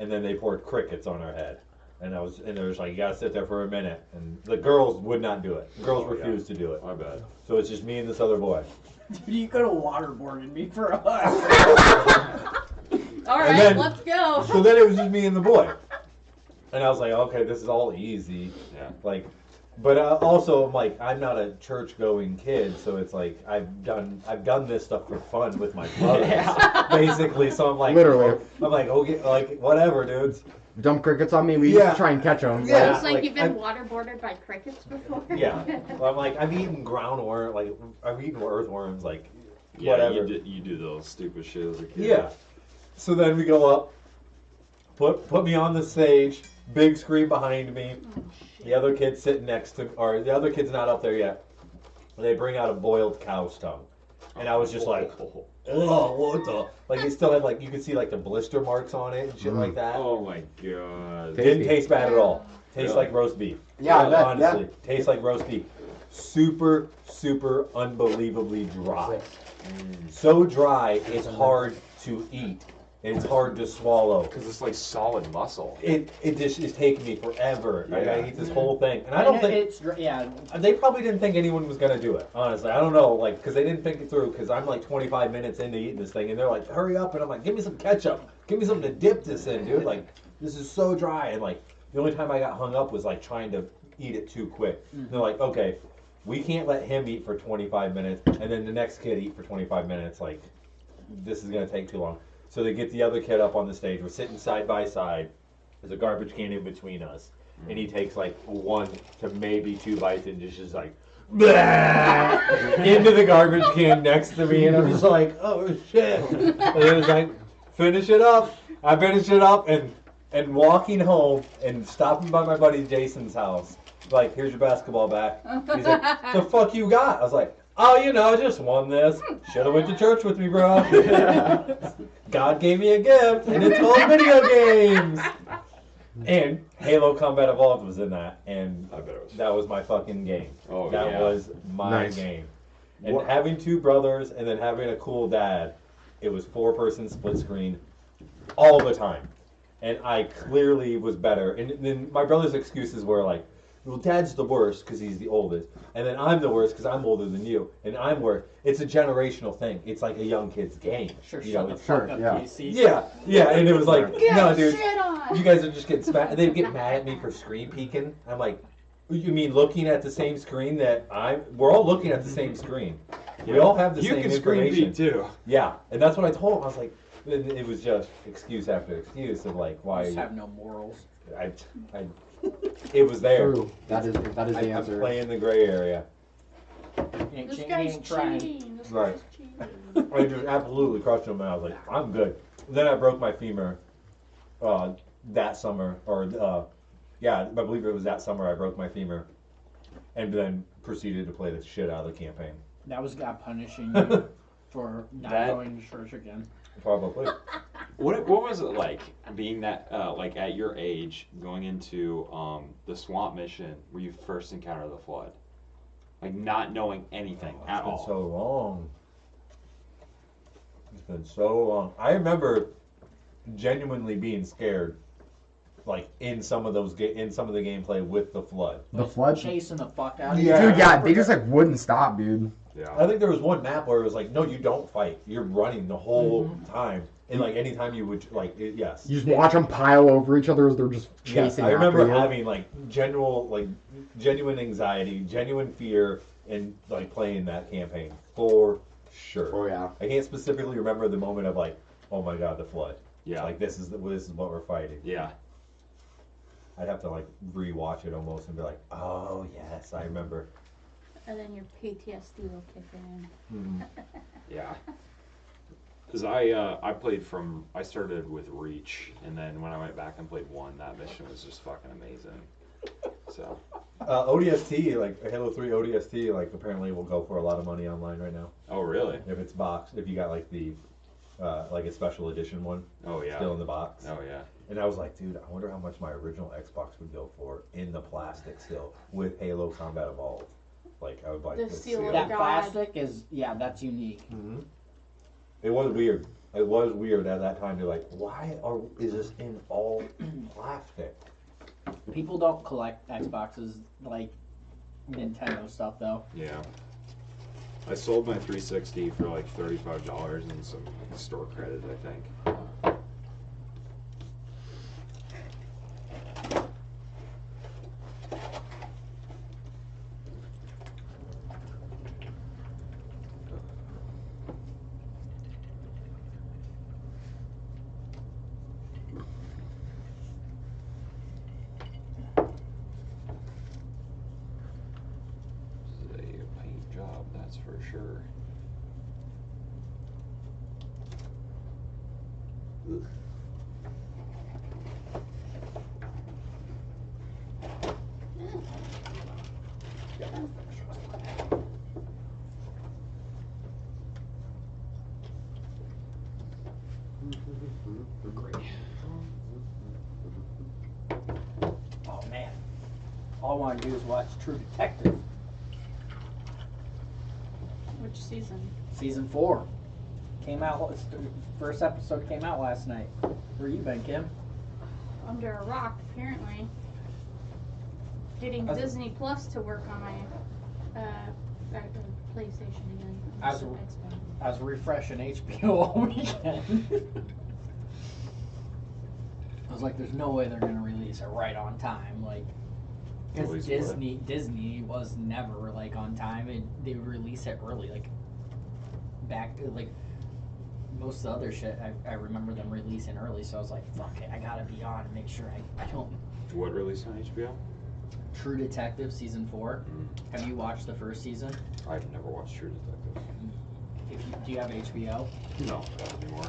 and then they poured crickets on our head. And there was like, you gotta sit there for a minute, and the girls would not do it. Girls Oh, yeah. refused to do it. My bad. So it's just me and this other boy. Dude, you could have waterboarded me for us. All right, then- let's go. So then it was just me and the boy, and I was like, okay, this is all easy. Yeah. Like, but also I'm like, I'm not a church going kid, so it's like I've done this stuff for fun with my brothers, Yeah. basically. So I'm like, Literally. I'm like, okay, like whatever, dudes. Dump crickets on me. We Yeah. try and catch them. Yeah. It's like, like, you've been waterboarded by crickets before. Yeah. Well, I'm like, I've eaten groundworm, like I've eaten earthworms, like Yeah, whatever. you do those stupid shit as a kid. Yeah. So then we go up, put me on the stage, big screen behind me. Oh, The other kid's sitting next to, or the other kid's not up there yet. They bring out a boiled cow's tongue, and I was just like, oh, what the? Like it still had like you could see like the blister marks on it and shit like that. Oh my god. Didn't taste bad at all. Tastes Really? like roast beef. Yeah, I bet, honestly, tastes like roast beef. Super, super, unbelievably dry. So dry, it's hard to eat. It's hard to swallow. Because it's like solid muscle. It just is taking me forever. I Yeah. gotta eat this whole thing, and I don't think it's yeah. they probably didn't think anyone was gonna do it. Honestly, I don't know, like, because they didn't think it through. Because I'm like 25 minutes into eating this thing, and they're like, "Hurry up!" And I'm like, "Give me some ketchup. Give me something to dip this in, dude. Like, this is so dry." And like, the only time I got hung up was like trying to eat it too quick. And they're like, "Okay, we can't let him eat for 25 minutes, and then the next kid eat for 25 minutes. Like, this is gonna take too long." So they get the other kid up on the stage. We're sitting side by side. There's a garbage can in between us. And he takes like 1 to maybe 2 bites and just like, "Bleh," into the garbage can next to me. And I'm just like, oh shit. And it was like, finish it up. I finished it up and walking home and stopping by my buddy Jason's house. Like, here's your basketball back. He's like, the fuck you got? I was like, oh, you know, I just won this. Should have went to church with me, bro. God gave me a gift, and it's all video games. And Halo Combat Evolved was in that, and I bet it was. that was my fucking game. Oh, that yeah. was my Nice. game. And What- having 2 brothers and then having a cool dad, it was 4-person split screen all the time. And I clearly was better. And then my brother's excuses were like, well, Dad's the worst because he's the oldest, and then I'm the worst because I'm older than you, and I'm worse. It's a generational thing. It's like a young kid's game. Sure, You shut know, the it's- fuck Sure, up, yeah. Casey. yeah, and it was like, Get no, dude, shit on. you guys are just getting smacked. They'd get mad at me for screen peeking. I'm like, you mean looking at the same screen that we're all looking at the same screen. We all have the You same can screen information. peek too. Yeah, and that's what I told him. I was like, and it was just excuse after excuse of like, why Just are have no morals. I, it was there. True. That is the I'm answer. playing the gray area. Ain't This che- guy's ain't trying. cheating. This Right. guy's cheating. I just absolutely crushed him, and I was like, I'm good. Then I broke my femur that summer, or yeah, I believe it was that summer I broke my femur, and then proceeded to play the shit out of the campaign. That was God punishing you for not That- going to church again. Probably. What was it like being that like at your age going into the swamp mission where you first encountered the flood, like not knowing anything It's at been all? so long. It's been so long. I remember genuinely being scared, like in some of those in some of the gameplay with the flood. The flood. Chasing the fuck out of Yeah. you. Dude, yeah, they just like wouldn't stop, dude. Yeah. I think there was one map where it was like, no, you don't fight. You're running the whole time, and like anytime you would like, yes. You just watch them pile over each other as they're just Yes, chasing. I remember after you. having like genuine anxiety, genuine fear, and like playing that campaign for sure. Oh yeah. I can't specifically remember the moment of like, oh my god, the flood. Yeah. Like this is what we're fighting. Yeah. I'd have to like rewatch it almost and be like, oh yes, I remember. And then your PTSD will kick in. Mhm. Yeah. Cause I played I started with Reach, and then when I went back and played 1, that mission was just fucking amazing. So. ODST, like Halo 3 ODST, like apparently will go for a lot of money online right now. Oh really? If it's boxed, if you got like the like a special edition one Oh yeah. still in the box. Oh yeah. And I was like, dude, I wonder how much my original Xbox would go for in the plastic still with Halo Combat Evolved. Like I would like The to seal see of it. That God. plastic is, yeah, that's unique. Mhm. It was weird. It was weird at that time. You're like, why is this in all plastic? People don't collect Xboxes like Nintendo stuff though. Yeah. I sold my 360 for like $35 and some store credit, I think. This is a paint job, that's for sure. Ugh. Great. Oh man. All I want to do is watch True Detective. Which season? Season 4. Came out, first episode came out last night. Where you been, Kim? Under a rock, apparently. Getting That's- Disney Plus to work on my PlayStation again. I was- Xbox. I was refreshing HBO all weekend. I was like, there's no way they're gonna release it right on time, like, because Always Disney was never like on time, and they release it early, like back like most of the other shit. I remember them releasing early, so I was like, fuck it, I gotta be on and make sure I don't. What released on HBO? True Detective season 4. Have you watched the first season? I've never watched True Detective. Do you have HBO? No, not anymore.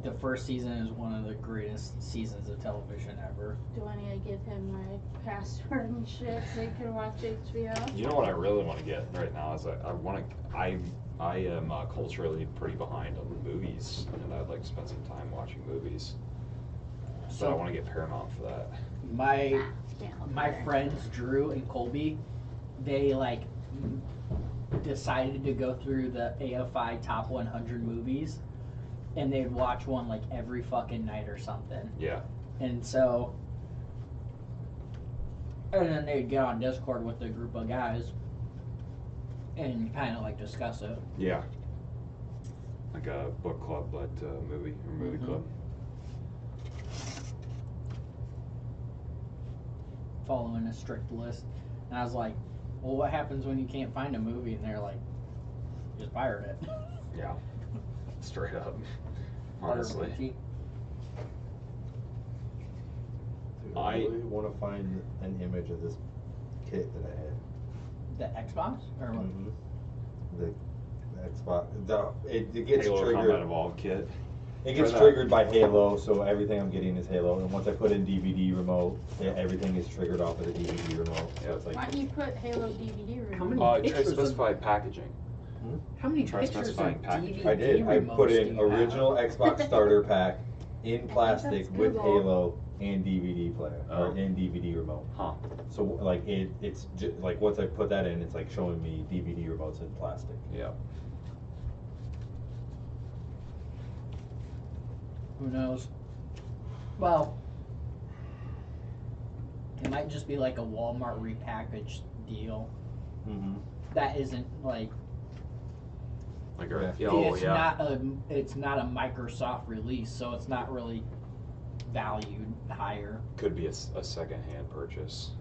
The first season is one of the greatest seasons of television ever. Do I need to give him my password and shit so he can watch HBO? You know what I really want to get right now is I am culturally pretty behind on the movies, and I'd like to spend some time watching movies. So I want to get Paramount for that. My Can't look my there. friends Drew and Colby, they like decided to go through the AFI top 100 movies, and they'd watch one like every fucking night or something. Yeah. And so, and then they'd get on Discord with a group of guys and kind of like discuss it. Yeah. Like a book club, but movie Mhm. club. Following a strict list. And I was like, well, what happens when you can't find a movie? And they're like, just pirate it. Yeah. Straight up. Or Honestly. wiki. Dude, I- I really want to find an image of this kit that I had. The Xbox? Or what? The Xbox. It gets Halo Combat triggered. Evolved kit. It gets For that. triggered by Halo, so everything I'm getting is Halo. And once I put in DVD remote, everything is triggered off of the DVD remote. So it's Why like don't you put Halo DVD remote? How many Try pictures of- specified packaging. How many Try pictures of specifying package. DVD I did. I remotes put do in you have? original Xbox starter pack in plastic that's with Google. Halo and DVD player Oh. or in DVD remote. Huh. So like it's like once I put that in, it's like showing me DVD remotes in plastic. Yeah. Who knows? Well, it might just be like a Walmart repackaged deal. Mm-hmm. That isn't like Like Yeah. oh it's yeah. not a Microsoft release, so it's not really valued higher. Could be a second-hand purchase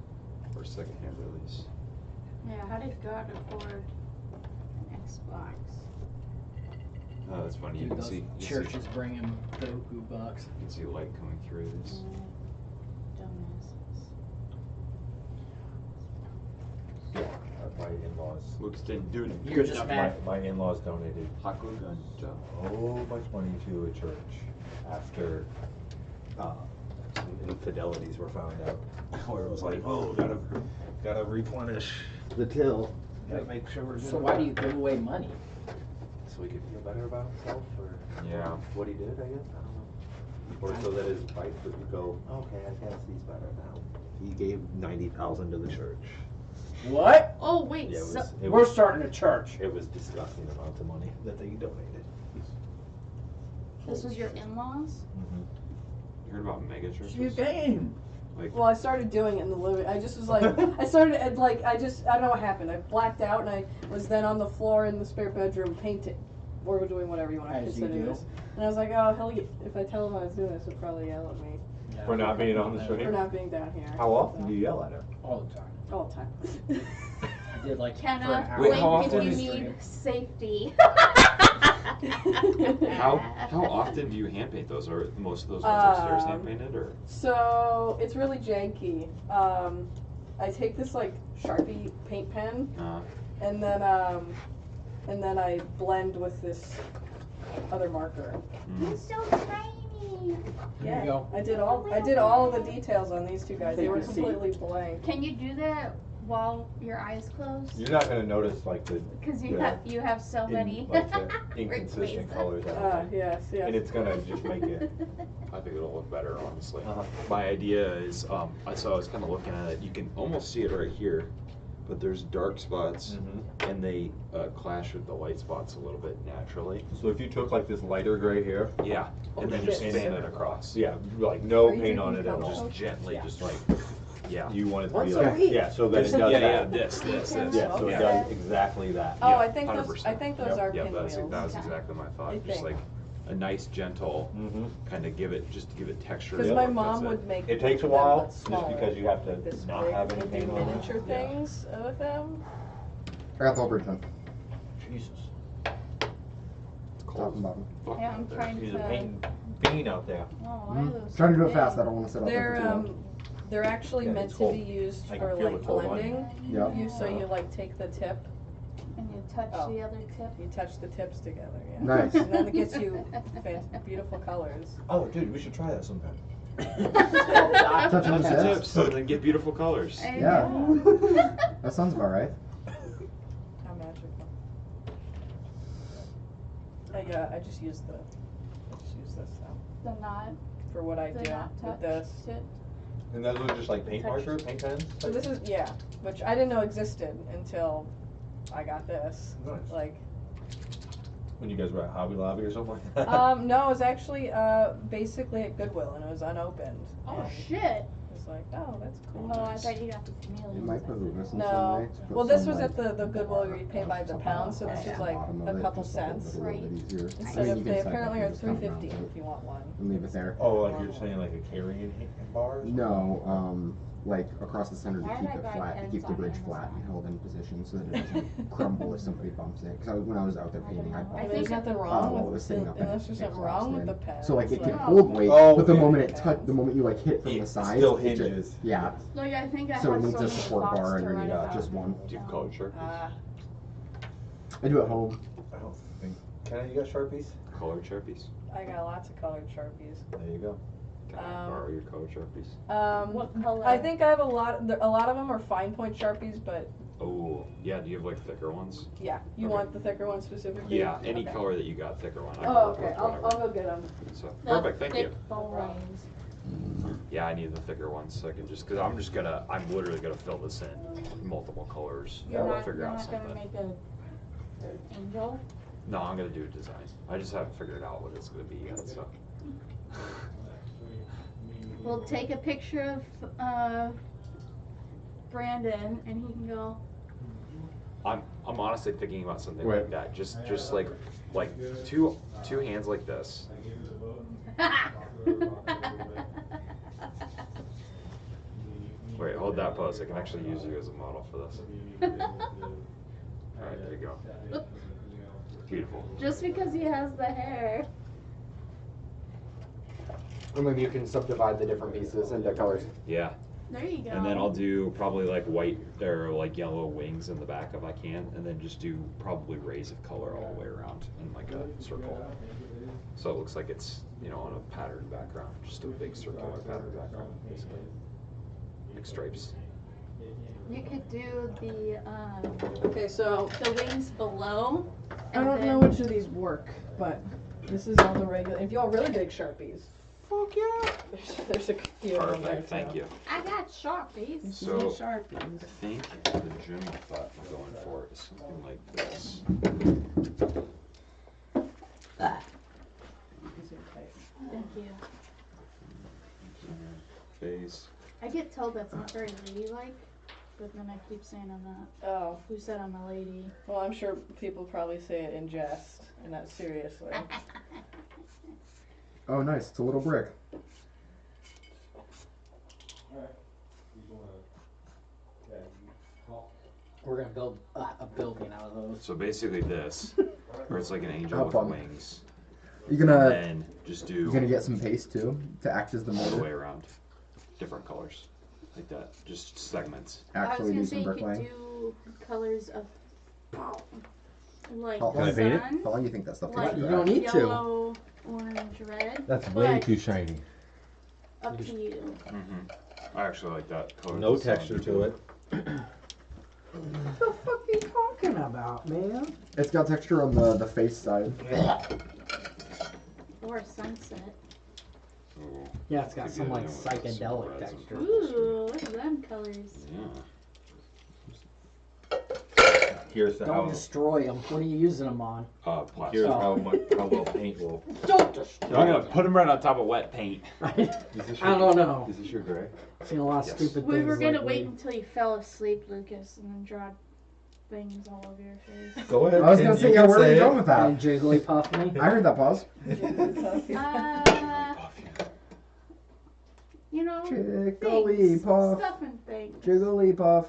or second-hand release. Yeah, how did God afford an Xbox? Oh, that's funny. You Dude, can those see churches bring him Goku bucks. you can see light coming through this. Dumbasses. Yeah, my in-laws. Luke's doing You're good just enough. mad. My in-laws donated Hakugan. so much money to a church after some infidelities were found out, where it was like, oh, gotta replenish the till. Gotta make sure we're. So why do you give away money? So he could feel better about himself, or Yeah. what he did, I guess. I don't know. Or so that his wife would go, okay, I guess he's better now. He gave 90,000 to the church. What? Oh wait, Yeah, so We're starting a church. It was disgusting amount of money that they donated. this was your in-laws? Mm-hmm. You heard about mega churches? You game. Like, Well, I started doing it in the living. I just was like, I started at like, I don't know what happened. I blacked out and I was then on the floor in the spare bedroom painting, or doing whatever you want to As you consider do. this. And I was like, oh, if I tell him I was doing this, he'll probably yell at me For not being on the for stream? not being down here. How often do you yell at her? All the time. All the time. I did like for an Kenna, hour. Wait, blink how if often you is need stream? safety. how often do you hand paint those? Are most of those ones upstairs hand painted, or? So it's really janky. I take this like Sharpie paint pen and then I blend with this other marker. He's so tiny. There you go. I did all the details on these two guys. They were completely blank. Can you do that while your eyes closed? You're not gonna notice like the Because Yeah. you have so many. like the inconsistent Replace colors. Yes. And it's gonna just make it. I think it'll look better, honestly. Uh-huh. My idea is, so I was kind of looking at it. You can almost see it right here, but there's dark spots, and they clash with the light spots a little bit naturally. So if you took like this lighter gray here, Yeah, and then just fan it across. yeah, like no Are you paint on it drinking at Coke? all. Just gently, just like, yeah. You want it to be Once a like, week. yeah, so that it does Yeah, that. this. Yeah, so it Yeah. does exactly that. Oh, Yeah, I think 100%. those are Yeah, pinwheels. that was exactly my thought. I Just think. like a nice, gentle, Mm-hmm. kind of give it texture. Because to my it, mom that's would make It takes a them, while, but just smaller, because you have to this not big, have and any they paint do on it. miniature Yeah. things with them. I got the whole bridge done. Jesus. It's Top cold. and bottom. Fuck Yeah, out I'm there. trying He's to. a paint fiend out there. Oh, why are those Trying to do so it fast. I big? don't want to sit up there for too long. They're actually Yeah, meant it's to cold. be used I can for feel like the cold on blending. Yep. So you like take the tip, And you touch Oh. the other tip. you touch the tips together. Yeah. Nice. And then it gets you beautiful colors. Oh, dude, we should try that sometime. Touch Touch on the the tips and then get beautiful colors. There you Yeah. go. That sounds about right. How magical. I just use this now The knot. for what I The do knot touch. with this. Tip. And those are just like paint Touch. marker, paint pens? So this is which I didn't know existed until I got this. Nice. Like, When you guys were at Hobby Lobby or something like that? no, it was actually basically at Goodwill and it was unopened. Oh And shit. it was like, oh, that's cool. Oh, I thought you got the chameleons. It might put this in some No. way. to put Well, this some, was like, at the Goodwill where you pay by the pound, so this at is the like bottom of a it, couple just like cents. a little bit easier. I Instead mean, of you they can set apparently that are and just count $3.50 around it if you want one. and leave it there. Oh, like you're saying like a carrying bar? or something? No, like across the center to Why keep did I it buy flat, to pens keep the on bridge flat Amazon? and held in position so that it doesn't crumble if somebody bumps it. Because when I was out there painting, I I bumped think There's it. nothing while wrong it with was sitting up in unless there's something wrong with the pen. So like it can Oh. hold weight, Oh, but the okay. moment the moment you like hit from It the sides, still it just- hinges. yeah. Like I think I So it have needs so a many support thoughts bar to underneath, write about. just one. Do you have colored Sharpies? I do at home. I don't think. Kenna, you got Sharpies? Colored Sharpies. I got lots of colored Sharpies. There you go. Can I borrow your colored Sharpies? What color? I think I have a lot of them are fine point Sharpies, but Oh, yeah. Do you have like thicker ones? yeah, you Okay. want the thicker one specifically? Yeah, any Okay. color that you got, thicker one. I can Oh, work okay. with I'll whatever. go get them. So The perfect. Thank you. thick bowlines. Yeah, I need the thicker ones so I can just because I'm literally gonna fill this in multiple colors. You're We'll not, figure you're out not gonna something. make an angel. No, I'm gonna do a design. I just haven't figured out what it's gonna be yet. So. We'll take a picture of Brandon, and he can go. I'm honestly thinking about something Wait. like that. Just like two hands like this. Wait, hold that pose. I can actually use you as a model for this. All right, there you go. Beautiful. Just because he has the hair. And then you can subdivide the different pieces into colors. Yeah. There you go. And then I'll do probably like white or like yellow wings in the back if I can, and then just do probably rays of color all the way around in like a circle. So it looks like it's, on a patterned background, just a big circular patterned background, basically. Like stripes. You could do the Okay, so wings below. I don't know which of these work, but this is all the regular. If you want really big Sharpies, Fuck yeah. there's a few of them there Perfect, thank too. you. I got Sharpies. So I Sharpies. think the general thought I'm going for is something like this. Thank you. Face. I tell that's not very ladylike, but then I keep saying I'm not. Oh, Who said I'm a lady? well, I'm sure people probably say it in jest and not seriously. Oh, nice. It's a little brick. We're gonna build a building out of those. So basically this, where it's like an angel Have with fun. wings, You and gonna then just you do gonna get some paste too to act as the all the way motor? around, different colors, like that, just segments. Actually I do was some gonna say you bricklaying. could do colors of like How, the Bait it? sun, how long do you think that stuff like takes? You to don't act? need to. yellow, orange, red. That's way But too shiny. up to you. I actually like that color. No texture to it. What the fuck are you talking about, man? It's got texture on the face side. Or sunset. Ooh, Yeah, it's got could some get like in with some psychedelic reds and texture. purples. Ooh, look at them colors. Yeah. Here's Don't how. destroy them. What are you using them on? Plastic. Here's Oh. how well paint will. Don't destroy. I'm gonna put them right on top of wet paint. Right? Is this I don't know. Is this your gray? Seen a lot of Yes. stupid We things. were gonna lately. wait until you fell asleep, Lucas, and then draw things all over your face. Go ahead. I was Tim, gonna say, you yeah, can where are say you it. going with that? And Jigglypuff me. I heard that pause. You know, Jigglypuff. stuff and things. Jigglypuff.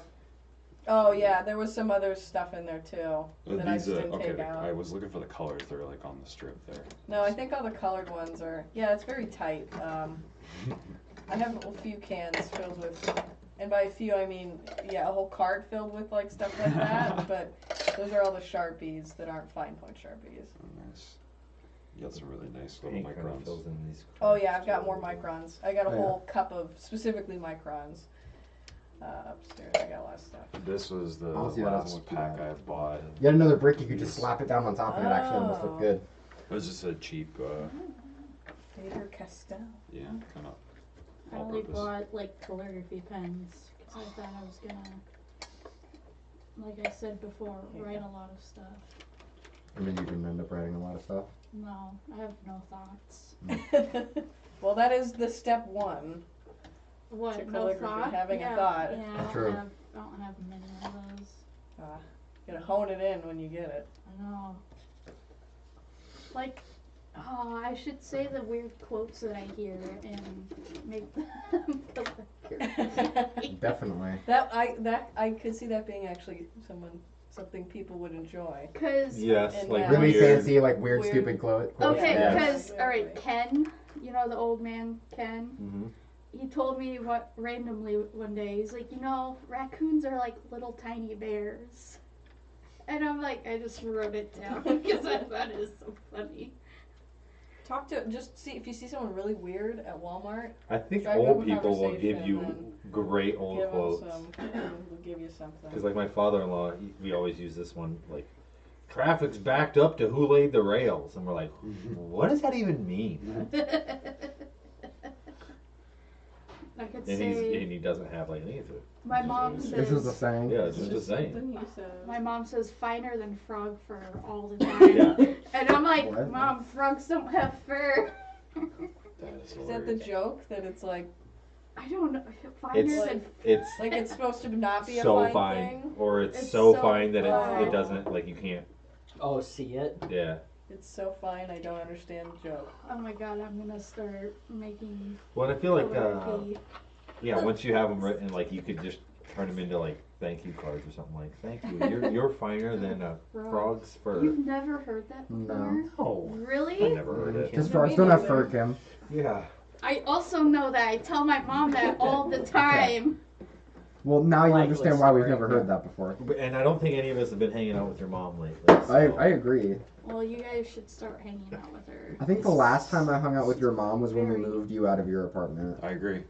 Oh yeah, there was some other stuff in there too that I These, just didn't okay, take out. I was looking for the colors. They're like on the strip there. No, I think all the colored ones are. Yeah, it's very tight. I have a few cans filled with, and by a few I mean a whole cart filled with like stuff like that. But those are all the Sharpies that aren't fine point Sharpies. Oh, nice. You got some really nice little Paint kind of microns. fills in these. Oh yeah, I've got more microns. I got a Oh, yeah. whole cup of specifically microns upstairs. I got a lot of stuff. This was the Honestly, that doesn't last look too pack bad. I bought. You had another brick, you could just slap it down on top and it actually almost Oh. looked good. It was just a cheap, Faber Castell. yeah, kind of I all only purpose. bought like calligraphy pens because I thought I was gonna, like I said before, write a lot of stuff. And then you didn't end up writing a lot of stuff. No, I have no thoughts. Well, that is the step one. What? To No calligraphy, thought? having a yeah, thought. Yeah, I don't True. have. I don't have many of those. Gotta hone it in when you get it. I know. Like, oh, I should say the weird quotes that I hear and make them calligraphy. Definitely. That I could see that being actually something people would enjoy. Cause Yes, And like Really weird. fancy, like weird, Weird. stupid quotes. okay, Yes. because all right, Ken, you know the old man Ken. Mm-hmm. He told me what randomly one day. He's like, you know, raccoons are like little tiny bears. And I'm like, I just wrote it down because I thought it was so funny. Just see if you see someone really weird at Walmart. I think Strike up old a people will give conversation you and great old Give them quotes. some. We'll give you something. Because like my father-in-law, we always use this one, like, traffic's backed up to who laid the rails, and we're like, what does that even mean? I could And say he doesn't have like an answer. my mom This is a says saying. Yeah, it's just a saying. Something you said. my mom says finer than frog fur all the time. Yeah. And I'm like, What? Mom, frogs don't have fur. That is Is that the hilarious. joke that it's like I don't know. Finer It's than it's supposed to not be a so fine, fine, thing? or it's It's so so fine that fine. it doesn't, like, you can't. Oh, see it? Yeah. It's so fine I don't understand the joke. oh my god, I'm gonna start making Well, and I feel like calligraphy. yeah, once you have them written, like, you could just turn them into like thank you cards or something. Like, thank you, you're finer than a frog's fur. You've never heard that before? No. Oh, I Really? never heard it. Because frogs don't have fur, Kim. Yeah. I also know that. I tell my mom that all the time. Well, now you Likely understand why we've story. never heard that before. And I don't think any of us have been hanging out with your mom lately. I so- agree. Well, you guys should start hanging out with her. I think the last time I hung out with your mom was when we Very- moved you out of your apartment. I agree.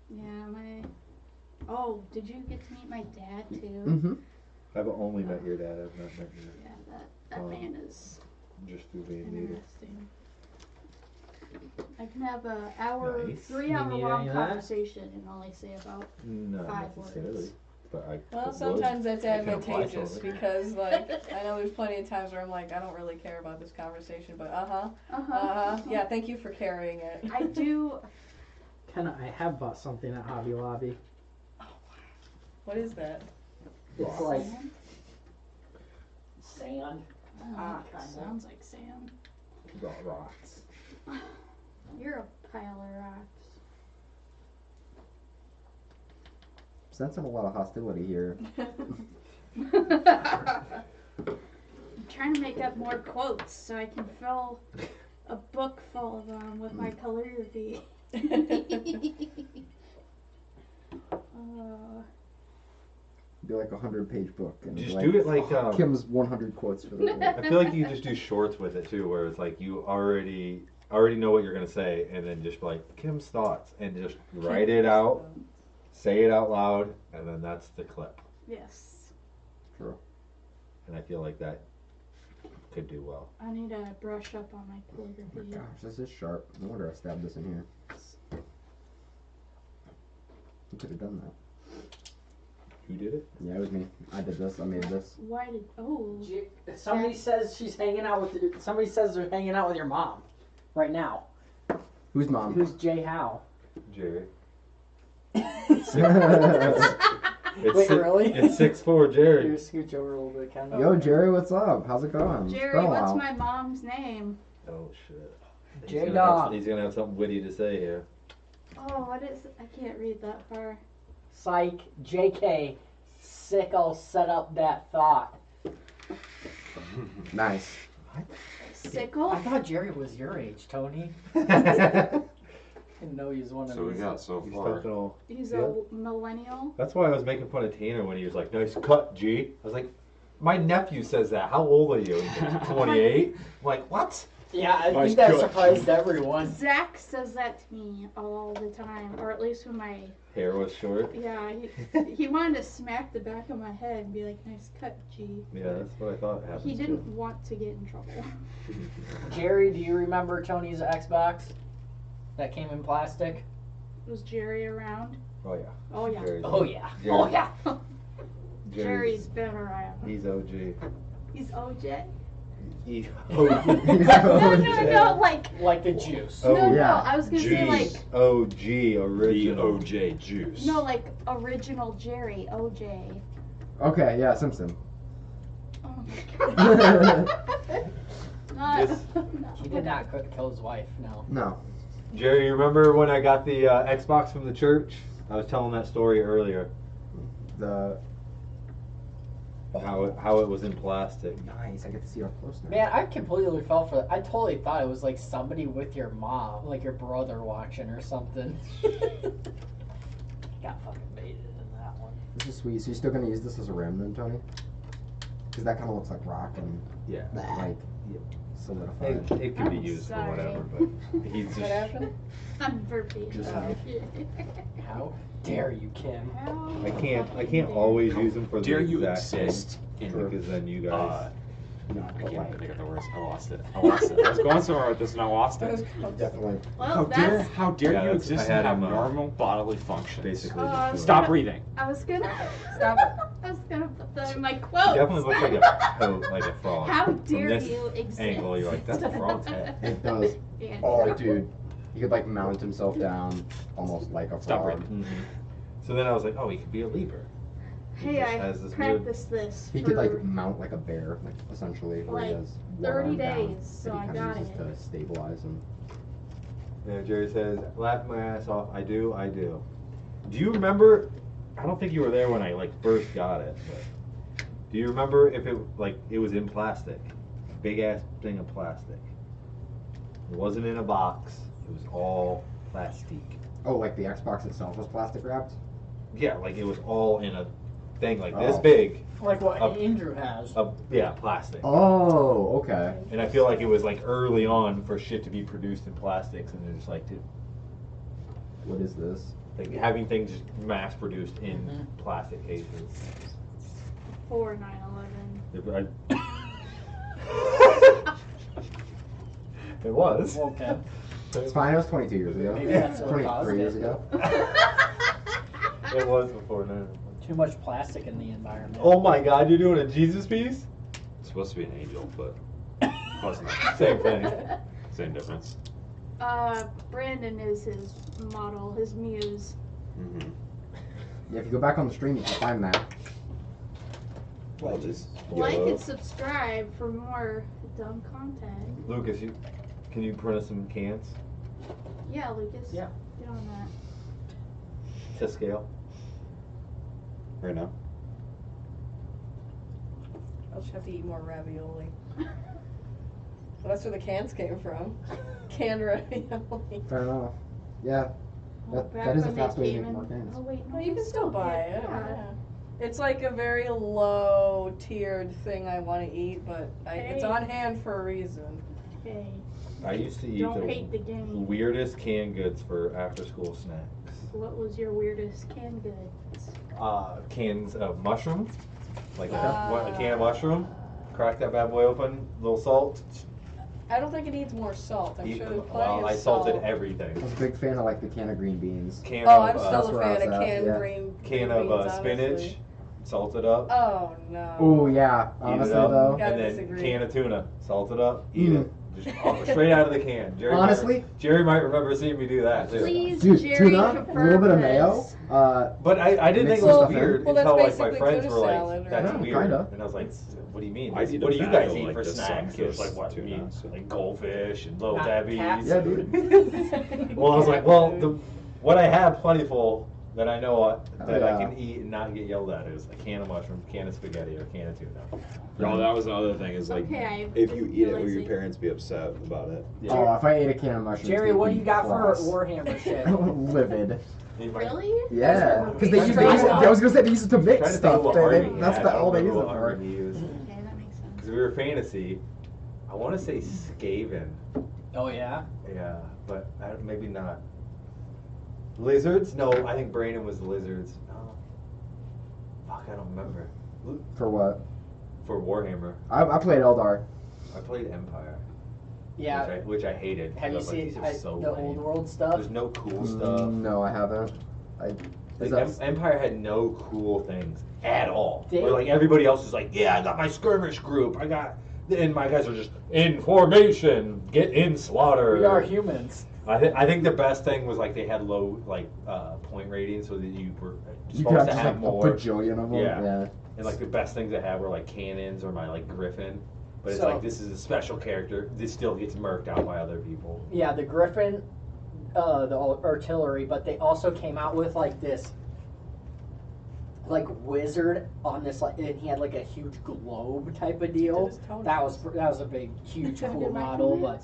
Yeah, my. Oh, did you get to meet my dad too? Mm-hmm. I've only met your dad. I've not met Yeah, that man is just through being needed. interesting. I can have a hour, Nice. 3 hour You need long any of that? conversation and only say about Not 5 necessarily, words. but I. Well, would. sometimes that's I can apply advantageous for it. because, like, I know there's plenty of times where I'm like, I don't really care about this conversation, but yeah, thank you for carrying it. I do. Kenna, I have bought something at Hobby Lobby. What is that? It's like Sand? sand. Oh, sounds like sand. Rocks. You're a pile of rocks. Sensing a lot of hostility here. I'm trying to make up more quotes so I can fill a book full of them with my calligraphy. Do like a 100-page book. And Just like, do it like Kim's 100 quotes for the day. I feel like you just do shorts with it too, where it's like you already know what you're gonna say, and then just like Kim's thoughts, and just write it out, say it out loud, and then that's the clip. Yes. True. And I feel like that could do well. I need to brush up on my Oh my calligraphy. gosh, this is sharp. No wonder I stabbed this in here. Who could have done that? Who did it? Yeah, it was me. I did this. I made this. Why did? Oh. Somebody says she's hanging out with. Somebody says they're hanging out with your mom, right now. Who's mom? Who's Jay Howe? Jerry. Yo, Wait, really? It's 6'4" Jerry. Here, scooch over a little bit, Ken. Jerry, what's up? How's it going? It's Jerry, been a what's while. my mom's name? Oh shit. J-Dog. He's gonna have something witty to say here. Oh, what is? I can't read that far. Psych. JK. Sicko set up that thought. Nice. Sickle. I thought Jerry was your age, Tony. I didn't know he was one of So we these. got so He's far. talking all. He's Yeah. a millennial. That's why I was making fun of Tanner when he was like, "Nice cut, G." I was like, "My nephew says that. How old are you?" He's like, 28. I'm like, what? Yeah, I Nice think that cut. surprised everyone. Zach says that to me all the time, or at least when my Hair was short. he wanted to smack the back of my head and be like, "Nice cut, G." Yeah, that's what I thought happened. He didn't want to get in trouble. Jerry, do you remember Tony's Xbox that came in plastic? Was Jerry around? Oh yeah. Oh yeah. Jerry's Oh yeah. Jerry- Oh yeah. Jerry's been around. He's OG. He's OJ. He, No, no, Like the juice. Oh, no, yeah. no. I was gonna say like OG The original. OJ juice. no, like original Jerry, OJ. Okay, yeah, Simpson. Oh my god. Not, Just- He did not kill his wife. No. No. Jerry, you remember when I got the Xbox from the church? I was telling that story earlier. The How it was in plastic. nice. I get to see it up close now. Man, I completely fell for that. I totally thought it was like somebody with your mom, like your brother watching or something. Got fucking baited in that one. This is sweet. So you're still gonna use this as a rim then, Tony? Because that kind of looks like rock and Yeah. like solidified. It can be I'm used sorry. for whatever, but he's What just. happened? I'm burping. Just- How dare you, Kim? I can't always use them for the Dare you exact thing, exist in because then you guys. No, I but can't like, think of the words. I lost it. I was going somewhere with this and I lost it. definitely. Well, that's. How dare Yeah, you that's- exist I had and have him, normal bodily functions? Basically. Uh, just Stop Yeah. breathing. I was gonna. Stop it. I was gonna put that in my He quote. definitely looks like a coat, like a frog. How From dare this you exist? angle, you're like, that's a frog's head. It does. Yeah. Oh, dude. He could like mount himself down almost like a Stop frog. breathing. So then I was like, oh, he could be a Libra. He Hey, just I has this weird. practiced this He for could like mount like a bear, like essentially, where he Like, has 30 one arm down days, so that I he got kind of uses it. to stabilize him. Yeah, Jerry says, laugh my ass off. I do. Do you remember? I don't think you were there when I like first got it. But do you remember if it was in plastic, big ass thing of plastic? It wasn't in a box. It was all plastic. Oh, like the Xbox itself was plastic wrapped? Yeah, like it was all in a thing like this Oh. big. Like what Up. Andrew has. Yeah, plastic. Oh, okay. And I feel like it was like early on for shit to be produced in plastics, and they're just like, dude, What is this? like having things just mass produced in Mhm. plastic cases. for 9/11. It was. Okay. It's fine, it was 22 years ago. Maybe that's what 23 caused years it. ago. It was before now. Too much plastic in the environment. Oh my God, you're doing a Jesus piece? It's supposed to be an angel, but close enough. Same thing. Same difference. Brandon is his model, his muse. Mm-hmm. Yeah, if you go back on the stream, you can find that. I'll just Like YOLO. and subscribe for more dumb content. Lucas, can you print us some cans Yeah, Lucas. Yeah. Get on that. to scale? Right now. I'll just have to eat more ravioli. That's where the cans came from. Canned ravioli. Fair enough. Yeah. Well, That back is a when fast they way to came make in- more cans. Oh wait, no, Well, you can still buy it. Yeah. Yeah. It's like a very low tiered thing I want to eat, but it's Hey. on hand for a reason. Okay. I used to eat Don't the hate the game. weirdest canned goods for after school snacks. What was your weirdest canned goods? Cans of mushroom, like Yeah. a can of mushroom. Crack that bad boy open, little salt. I don't think it needs more salt. I'm Eat sure them. there's plenty Well, of I salted salt. everything. I was a big fan of like the can of green beans. Can Oh, of I'm that's still a where I fan of was at, canned yeah. green can of beans, spinach, honestly. salted up. Oh no. Oh yeah, Eat honestly it up, though. Gotta and then disagree. can of tuna, salted up, eat Mm. it. Just straight out of the can. Honestly? Jerry might remember seeing me do that too. Please, Dude, Jerry, tuna, a confirm little bit of mayo. this. But I didn't think Mix it was stuff in. weird Well, that's until like my basically friends tuna were like, salad, right? "That's Yeah, weird," kinda. and I was like, "What do you mean? I eat What do a you bag guys of, eat like, for the snacks?" It was like, "What do you mean? tuna, so- Like goldfish and little Not Debbie's." cats. Yeah, dude. Well, I was like, "Well, what I have plentiful that I know that I yeah. can eat and not get yelled at is a can of mushroom, can of spaghetti, or a can of tuna." No, that was another thing. Is like, Okay, I if you eat it, will realize your it. parents be upset about it? Oh, if I ate a can of mushrooms, Jerry, they'd what do be you got for cross. Warhammer shit? Livid. Really? Yeah, because That's they use it. right. I was gonna say they use it to Trying mix to think stuff. what They- army they- he that's had. the, I don't all they use remember it what for. army he used. Okay, that makes sense. Because we were fantasy. I want to say Skaven. Oh yeah. Yeah, but maybe not. Lizards? No, I think Brandon was the lizards. No. Fuck, I don't remember. For what? For Warhammer, I played Eldar. I played Empire. Yeah. Which I hated. Have you I was like, seen these are so the lame. old world stuff? There's no cool stuff. No, I haven't. Is Like, that- Empire had no cool things at all. They- Where like everybody else is like, yeah, I got my skirmish group. And my guys are just in formation, get in slaughter. We are humans. I think the best thing was like they had low point ratings, so that you were you could supposed have to just have like more. a bajillion of them. Yeah. Yeah. And like the best things I had were like cannons or my like griffin. But it's So- like this is a special character. This still gets murked out by other people. Yeah, the Griffin, the artillery, but they also came out with like this, like wizard on this like, and he had like a huge globe type of deal. Did his toenails. That was a big, huge, cool Did my model. But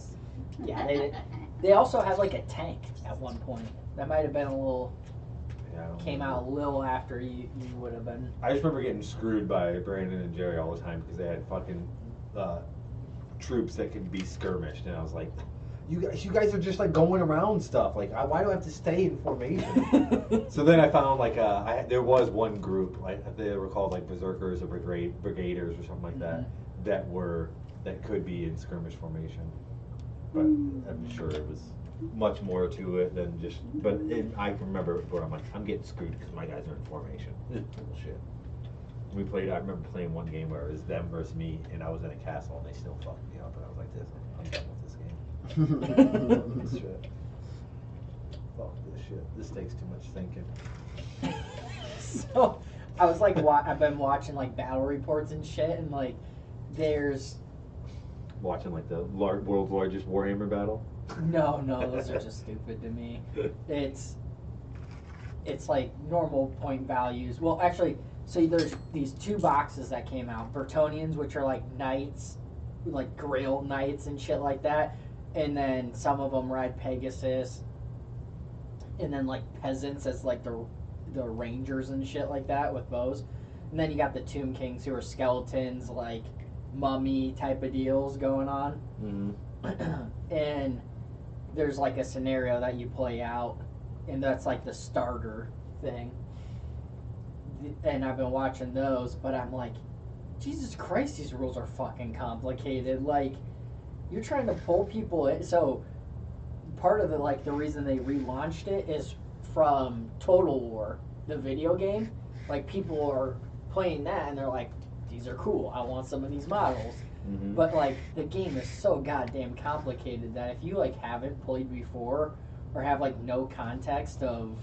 toenails? yeah, they also had like a tank at one point. That might have been a little Yeah, I don't came remember. out a little after you would have been. I just remember getting screwed by Brandon and Jerry all the time because they had fucking troops that could be skirmished, and I was like, you guys are just like going around stuff. Like, why do I have to stay in formation? So then I found like there was one group, like they were called like berserkers or brigaders or something like that, that could be in skirmish formation. But I'm sure it was much more to it than just. But I remember where I'm like, I'm getting screwed because my guys are in formation. This is bullshit. I remember playing one game where it was them versus me, and I was in a castle, and they still fucked me up, and I was like, I'm done with this game. This shit. Fuck this shit. This takes too much thinking. So I was like, I've been watching like battle reports and shit, and like there's Watching like the world's largest Warhammer battle. no, those are just stupid to me. It's like normal point values. Well, actually, so there's these two boxes that came out. Bretonnians, which are like knights, like Grail knights and shit like that. And then some of them ride Pegasus. And then like peasants as like the rangers and shit like that with bows. And then you got the Tomb Kings who are skeletons, like mummy type of deals going on. Mm-hmm. And there's like a scenario that you play out, and that's like the starter thing. And I've been watching those, but I'm like, Jesus Christ, these rules are fucking complicated. Like, you're trying to pull people in. So part of the reason they relaunched it is from Total War, the video game. Like, people are playing that, and they're like, these are cool. I want some of these models. Mm-hmm. But like the game is so goddamn complicated that if you like haven't played before or have like no context of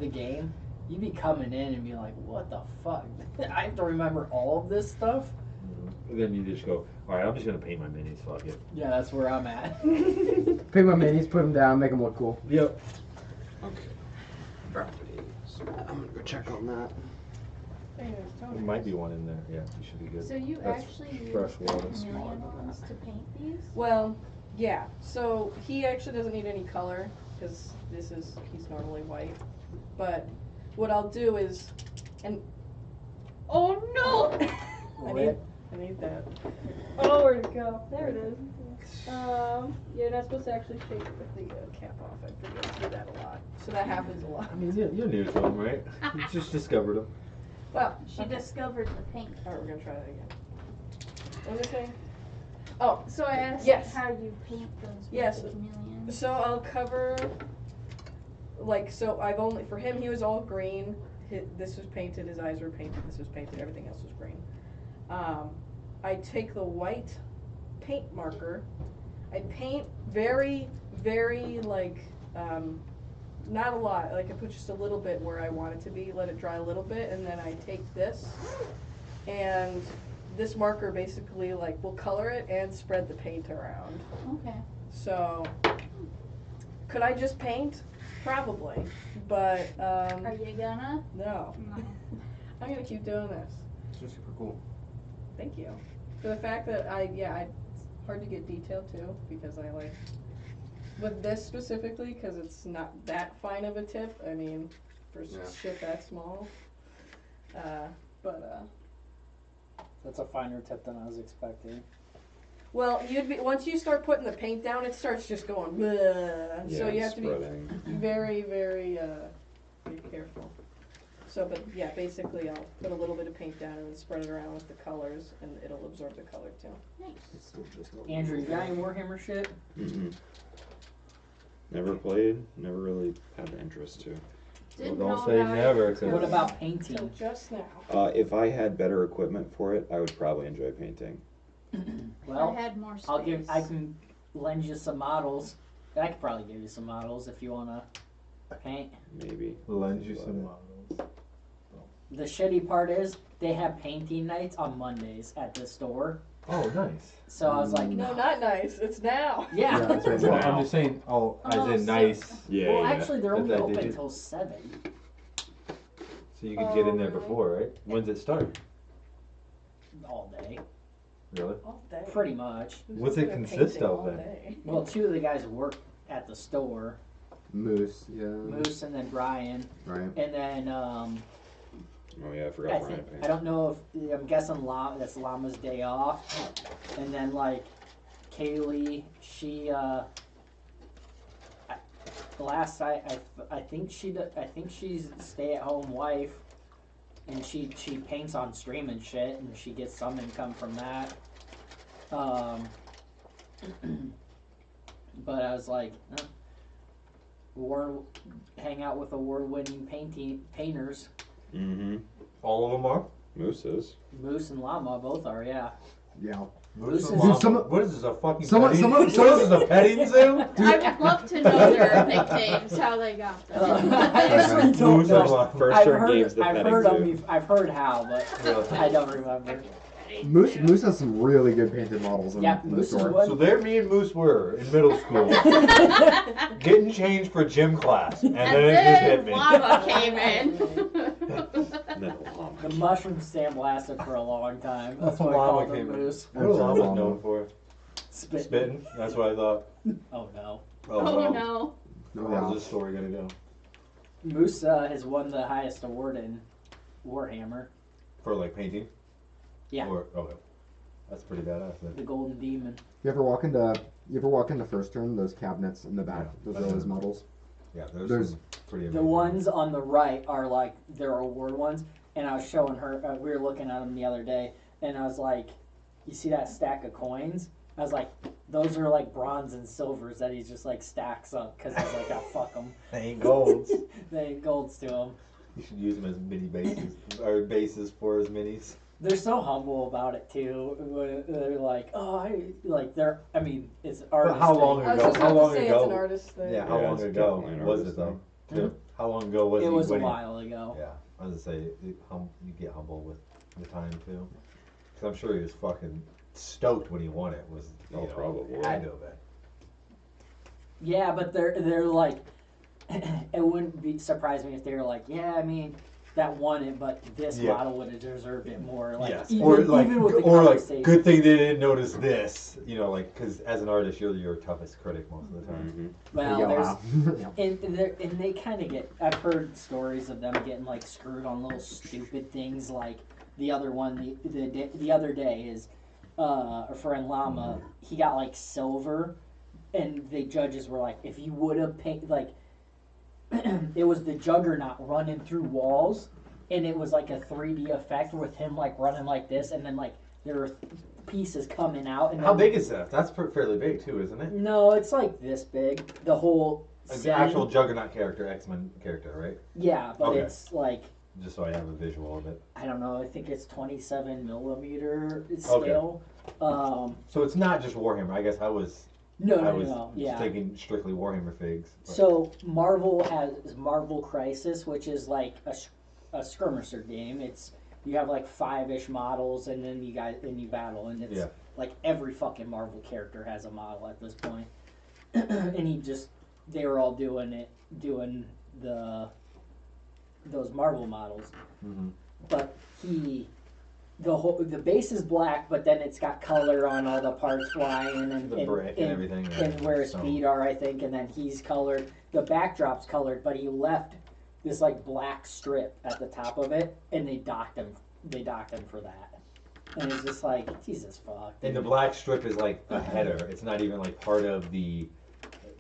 the game, you'd be coming in and be like, what the fuck? I have to remember all of this stuff. And then you just go, all right, I'm just gonna paint my minis. Fuck it. Yeah, that's where I'm at. Pick my minis, put them down, make them look cool. Yep. Okay. Properties. I'm gonna go check on that. There might be one in there. Yeah, you should be good. So you That's actually use fresh water. chameleon ones to paint these? Well, yeah. So he actually doesn't need any color because he's normally white. But what I'll do is, Oh no! I need that. Oh, where'd it go? There it is. You're not supposed to actually shake the cap off. I forget to do that a lot. So that happens a lot. I mean, you're new to them, right? You just discovered them. Well, She discovered the paint. Alright, we're gonna try that again. What was I saying? Oh, So I asked Yes. how you paint those Yes. chameleons. so I'll cover, so I've only, for him, he was all green. This was painted, his eyes were painted, this was painted, everything else was green. I take the white paint marker. I paint very, very, not a lot. Like, I put just a little bit where I want it to be, let it dry a little bit, and then I take this, and this marker basically, will color it and spread the paint around. Okay. So, could I just paint? Probably, but, Are you gonna? no. I'm gonna keep doing this. It's super cool. Thank you. For the fact that it's hard to get detail too, because I like, with this specifically, because it's not that fine of a tip, I mean, for shit that small. That's a finer tip than I was expecting. Well, once you start putting the paint down, it starts just going, bleh. Yeah, So you have to spreading. be very, very, be careful. So, but yeah, basically I'll put a little bit of paint down and then spread it around with the colors, and it'll absorb the color too. It's still just a Andrew, you got any Warhammer shit? Mm-mm. Never played. Never really had the interest to. Didn't Well, know don't say about never, it. 'cause- What about So painting? just now. If I had better equipment for it, I would probably enjoy painting. Well, I had more space. I can lend you some models. I could probably give you some models if you wanna paint. Maybe. Lend you some models. The shitty part is they have painting nights on Mondays at the store. Oh, nice. So I was like, No, not nice. It's now. yeah. Yeah, that's right. Well, Wow. I'm just saying, as Oh, in so- nice, Yeah. Well, yeah. actually, they're only That they open did. till 7. so you can get in there really? before, right? When's it start? All day, Really? All day. pretty much. Who's What's it looking at consist painting of, all then? day? Well, 2 of the guys work at the store, Moose, yeah. Moose and then Brian, Right. and then Oh yeah, I I forgot Brian think paint. I don't know if I'm guessing that's Llama's day off, and then Kaylee, she the last I think she's a stay-at-home wife, and she paints on stream and shit, and she gets some income from that. But I was like, hang out with award-winning painters. Mm-hmm. All of them are? Mooses. Moose and Llama both are, yeah. Yeah. Moose and Dude, llama. some- What is this, a fucking some- petting some- zoo? This is a petting zoo? I would love to know their nicknames, how they got them. I actually don't Moose and know. llama. First I've turn game's the heard petting zoo. I've heard how, but Really? I don't remember. Moose has some really good painted models in, Yeah, in the Moose is store. one. So there me and Moose were in middle school, getting changed for gym class, and then it just hit me. lava came in. No, The mushroom stand lasted for a long time. That's why I Llama called them came in. Moose. What are llamas known for? Spit. Spitting? That's what I thought. Oh no. Oh well. no. Oh, How's yeah. this story gonna go? Moose has won the highest award in Warhammer, For like painting? Yeah. Or, okay. That's pretty badass then. the Golden Demon. You ever walk into First Turn, those cabinets in the back, those are those models? Yeah, There's- some pretty The amazing. ones on the right are like their award ones, and I was showing her. We were looking at them the other day, and I was like, "You see that stack of coins?" I was like, "Those are like bronze and silvers that he just like stacks up because he's like, oh fuck them, They ain't golds. they ain't golds to him." You should use them as mini bases, or bases for his minis. They're so humble about it too. They're like, oh, I mean, it's artistry. how long I was ago? just How about long to say ago? it's an artist thing. Yeah, how long it's ago definitely an was artist it though? thing. Too? How long ago was It he was a winning? while ago. Yeah, I was gonna say you get humble with the time too. Cause I'm sure he was fucking stoked when he won it. Was Oh, probably. had to have been. Yeah, but they're like, it wouldn't be surprise me if they were like, yeah, I mean, that won it, but this Yeah. model would have deserved it more. Like, Yes, even, or like, even with the or like, conversation. good thing they didn't notice this. You know, like, because as an artist, you're your toughest critic most of the time. Mm-hmm. Well, Yo, there's wow. and they kind of get. I've heard stories of them getting like screwed on little stupid things. Like the other one, the other day is our friend Llama. He got like silver, and the judges were like, if you would have painted like, it was the Juggernaut running through walls, and it was like a 3D effect with him like running like this, and then like there were pieces coming out. And How then, big is that? That's fairly big too, isn't it? No, it's like this big. The whole Like the scene. actual Juggernaut character, X-Men character, right? Yeah, but Okay. it's like, Just so I have a visual of it. I don't know, I think it's 27 millimeter scale. So it's not just Warhammer. I guess I was No, just yeah. thinking strictly Warhammer figs. but- So Marvel has Marvel Crisis, which is like a skirmisher game. It's you have like 5-ish models, and then you battle, and it's Yeah. like every fucking Marvel character has a model at this point. And they were all doing those Marvel models, Mhm. but the base is black, but then it's got color on all the parts flying and The brick and everything, and where his so- feet are, I think, and then he's colored. The backdrop's colored, but he left this like black strip at the top of it, and they docked him for that. And it's just like, Jesus fuck. And the black strip is like a header. It's not even like part of the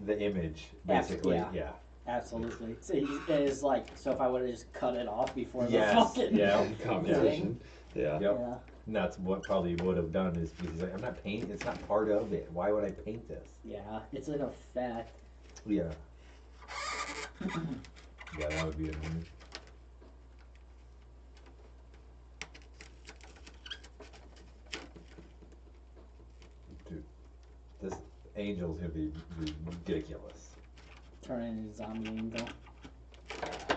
image, basically. Yeah. Yeah. Absolutely. So it is like, so if I would have just cut it off before Yes, the fucking yeah. Competition. Yeah. Yep. Yeah. And that's what probably would have done is he's like, I'm not painting. It's not part of it. Why would I paint this? Yeah, it's an effect. Yeah. Yeah, that would be amazing. Dude, this angel's gonna be ridiculous. Turn it into zombie angel.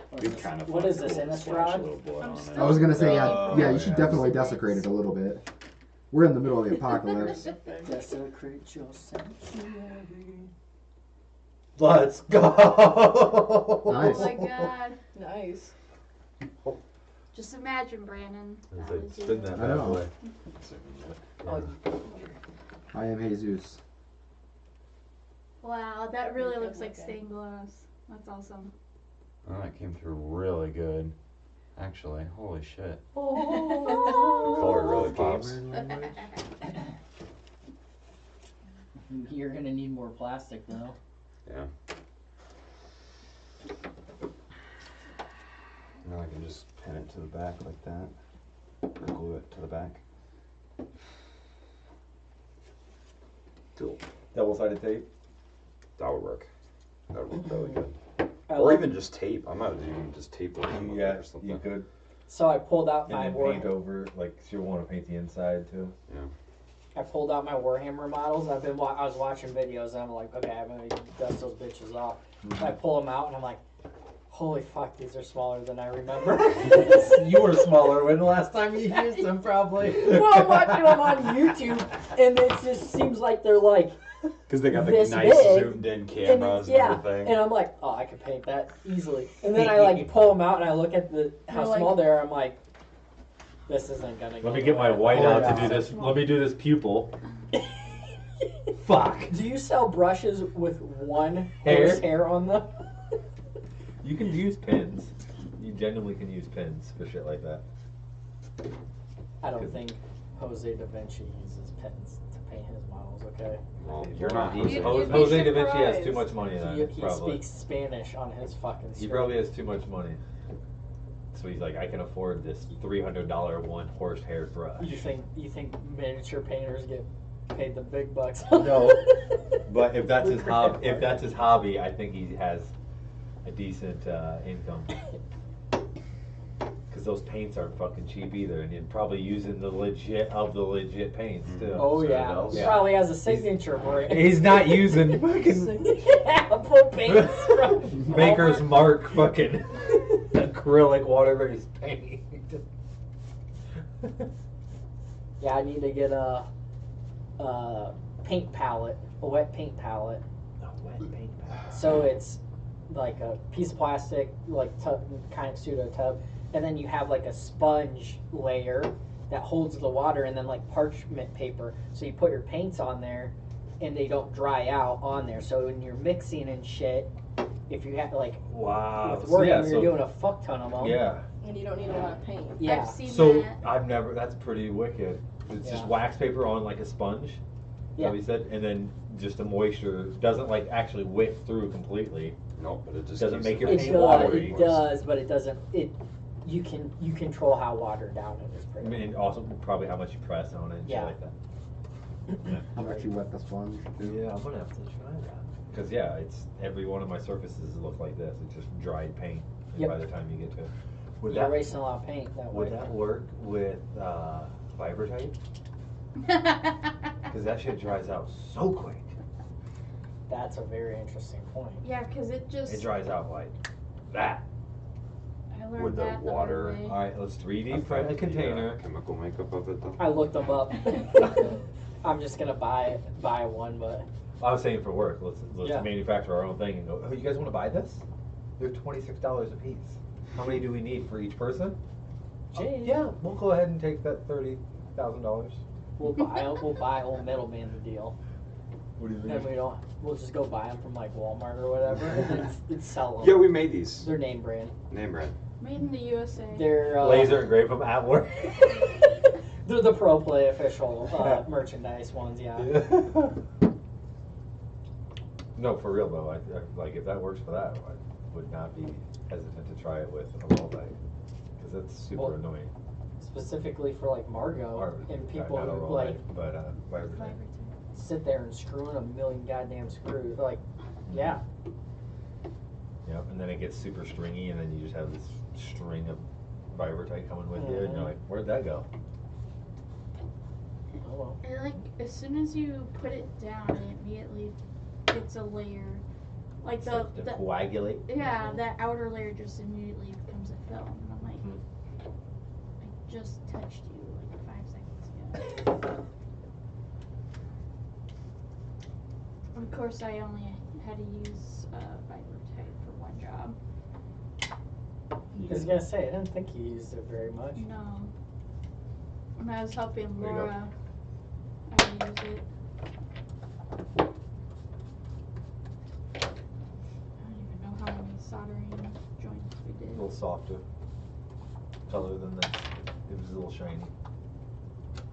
What It'd is be this? kind of What fun is this, cool to Innistrad? splash a little blood I'm on still- it. I was gonna say, yeah, Oh, yeah, you should yeah. definitely desecrate it a little bit. We're in the middle of the apocalypse. Desecrate your sanctuary. Let's go! Nice. Oh my god. Nice. Just imagine, Brandon. That was Spin you. that I bad know. boy. I am Jesus. Wow, that really looks like stained glass. That's awesome. Oh, that came through really good. Actually, holy shit. Oh. The color really pops. You're gonna need more plastic though. Yeah. Now I can just pin it to the back like that. Or glue it to the back. Cool. Double-sided tape. That would work. That would work really good. I Or like- even just tape. I might even just tape the rim with it Yeah, or something. you could. So I pulled out And my then war. paint over, like, so you'll want to paint the inside too. I pulled out my Warhammer models. I was watching videos and I'm like, okay, I'm gonna dust those bitches off. I pull them out and I'm like, holy fuck, these are smaller than I remember. You were smaller when the last time you used them, probably. Well, I'm watching them on YouTube and it just seems like they're like Because they got the this nice big, zoomed in and cameras and yeah, everything. and I'm like, oh, I could paint that easily. And then I like pull them out and I look at how You're like- small they are. I'm like, this isn't gonna go. Let me get my nowhere. white Oh, out yeah. to do this. Let me do this pupil. Fuck. Do you sell brushes with one Hair? hair on them? You can use pins. You genuinely can use pins for shit like that. I don't think Jose Da Vinci uses pens to paint his models. Okay. Well, you're not You'd- using you'd be Jose Da Vinci has too surprised. much money then, He probably. speaks Spanish on his fucking. He script. probably has too much money. So he's like, I can afford this $300 one horse hair brush. You think miniature painters get paid the big bucks? No, but if that's his hobby, I think he has a decent income. Because those paints aren't fucking cheap either, and you're probably using the legit paints too. Oh So yeah, those- he probably has a signature brand. He's not using fucking yeah, full paints from Maker's Walmart. Mark fucking acrylic water-based paint. Yeah, I need to get a paint palette, a wet paint palette. A wet paint palette. So it's like a piece of plastic, like tub, kind of pseudo tub, and then you have like a sponge layer that holds the water, and then like parchment paper. So you put your paints on there, and they don't dry out on there. So when you're mixing and shit, if you have like Wow. with So work, yeah, you're doing a fuck ton of them. yeah. And you don't need a lot of paint. Yeah. I've seen So that. I've never. That's pretty wicked. It's just Yeah. wax paper on like a sponge. Yeah. Yeah. You said, and then just the moisture doesn't like actually wick through completely. Nope, but it just Doesn't keeps make it your It paint does, watery. it does, but it doesn't. It you control how watered down it is. I Pretty. mean, also probably how much you press on it and Yeah. shit like that. How much you wet the sponge? Yeah, I'm gonna have to try that. Because yeah, it's every one of my surfaces look like this. It's just dried paint. And Yep. by the time you get to it, would You're that wasting a lot of paint that way. would that work with fiber type? Because that shit dries out so quick. That's a very interesting point. Yeah, because it just. It dries out like that. I learned with the that the water. hard way. All right, let's 3D I've print tried a the, container. chemical makeup of it though. I looked them up. I'm just gonna buy one, but I was saying for work. Let's Yeah. manufacture our own thing and go. Oh, you guys want to buy this? They're $26 a piece. How many do we need for each person? Jay, Yeah, we'll go ahead and take that $30,000. we'll buy old middleman the deal, What do you and we'll just go buy them from like Walmart or whatever, and sell them. Yeah, we made these. They're name brand. Name brand. Made in the USA. They're Laser engrave them at work. They're the Pro Play official merchandise ones. Yeah. No, for real though. I like if that works for that, I would not be hesitant to try it with a roll die because that's super Well, annoying. Specifically for like Margot Or, and people not a who roll like die, but fiber type. Fiber type. sit there and screw in a million goddamn screws. Like, yeah. Yep, and then it gets super stringy, and then you just have this string of fiber type coming with you, and you're Mhm. like, where'd that go? Oh well. And like as soon as you put it down, it immediately gets a layer. Like the coagulate. yeah, that outer layer just immediately becomes a film, and I'm like, Mhm. I just touched you like 5 seconds ago. Of course, I only had to use fiber type for one job. I was gonna say I didn't think you used it very much. No. When I was helping There you go. Laura, I used it. I don't even know how many soldering joints we A did. little softer color than this. It was a little shiny.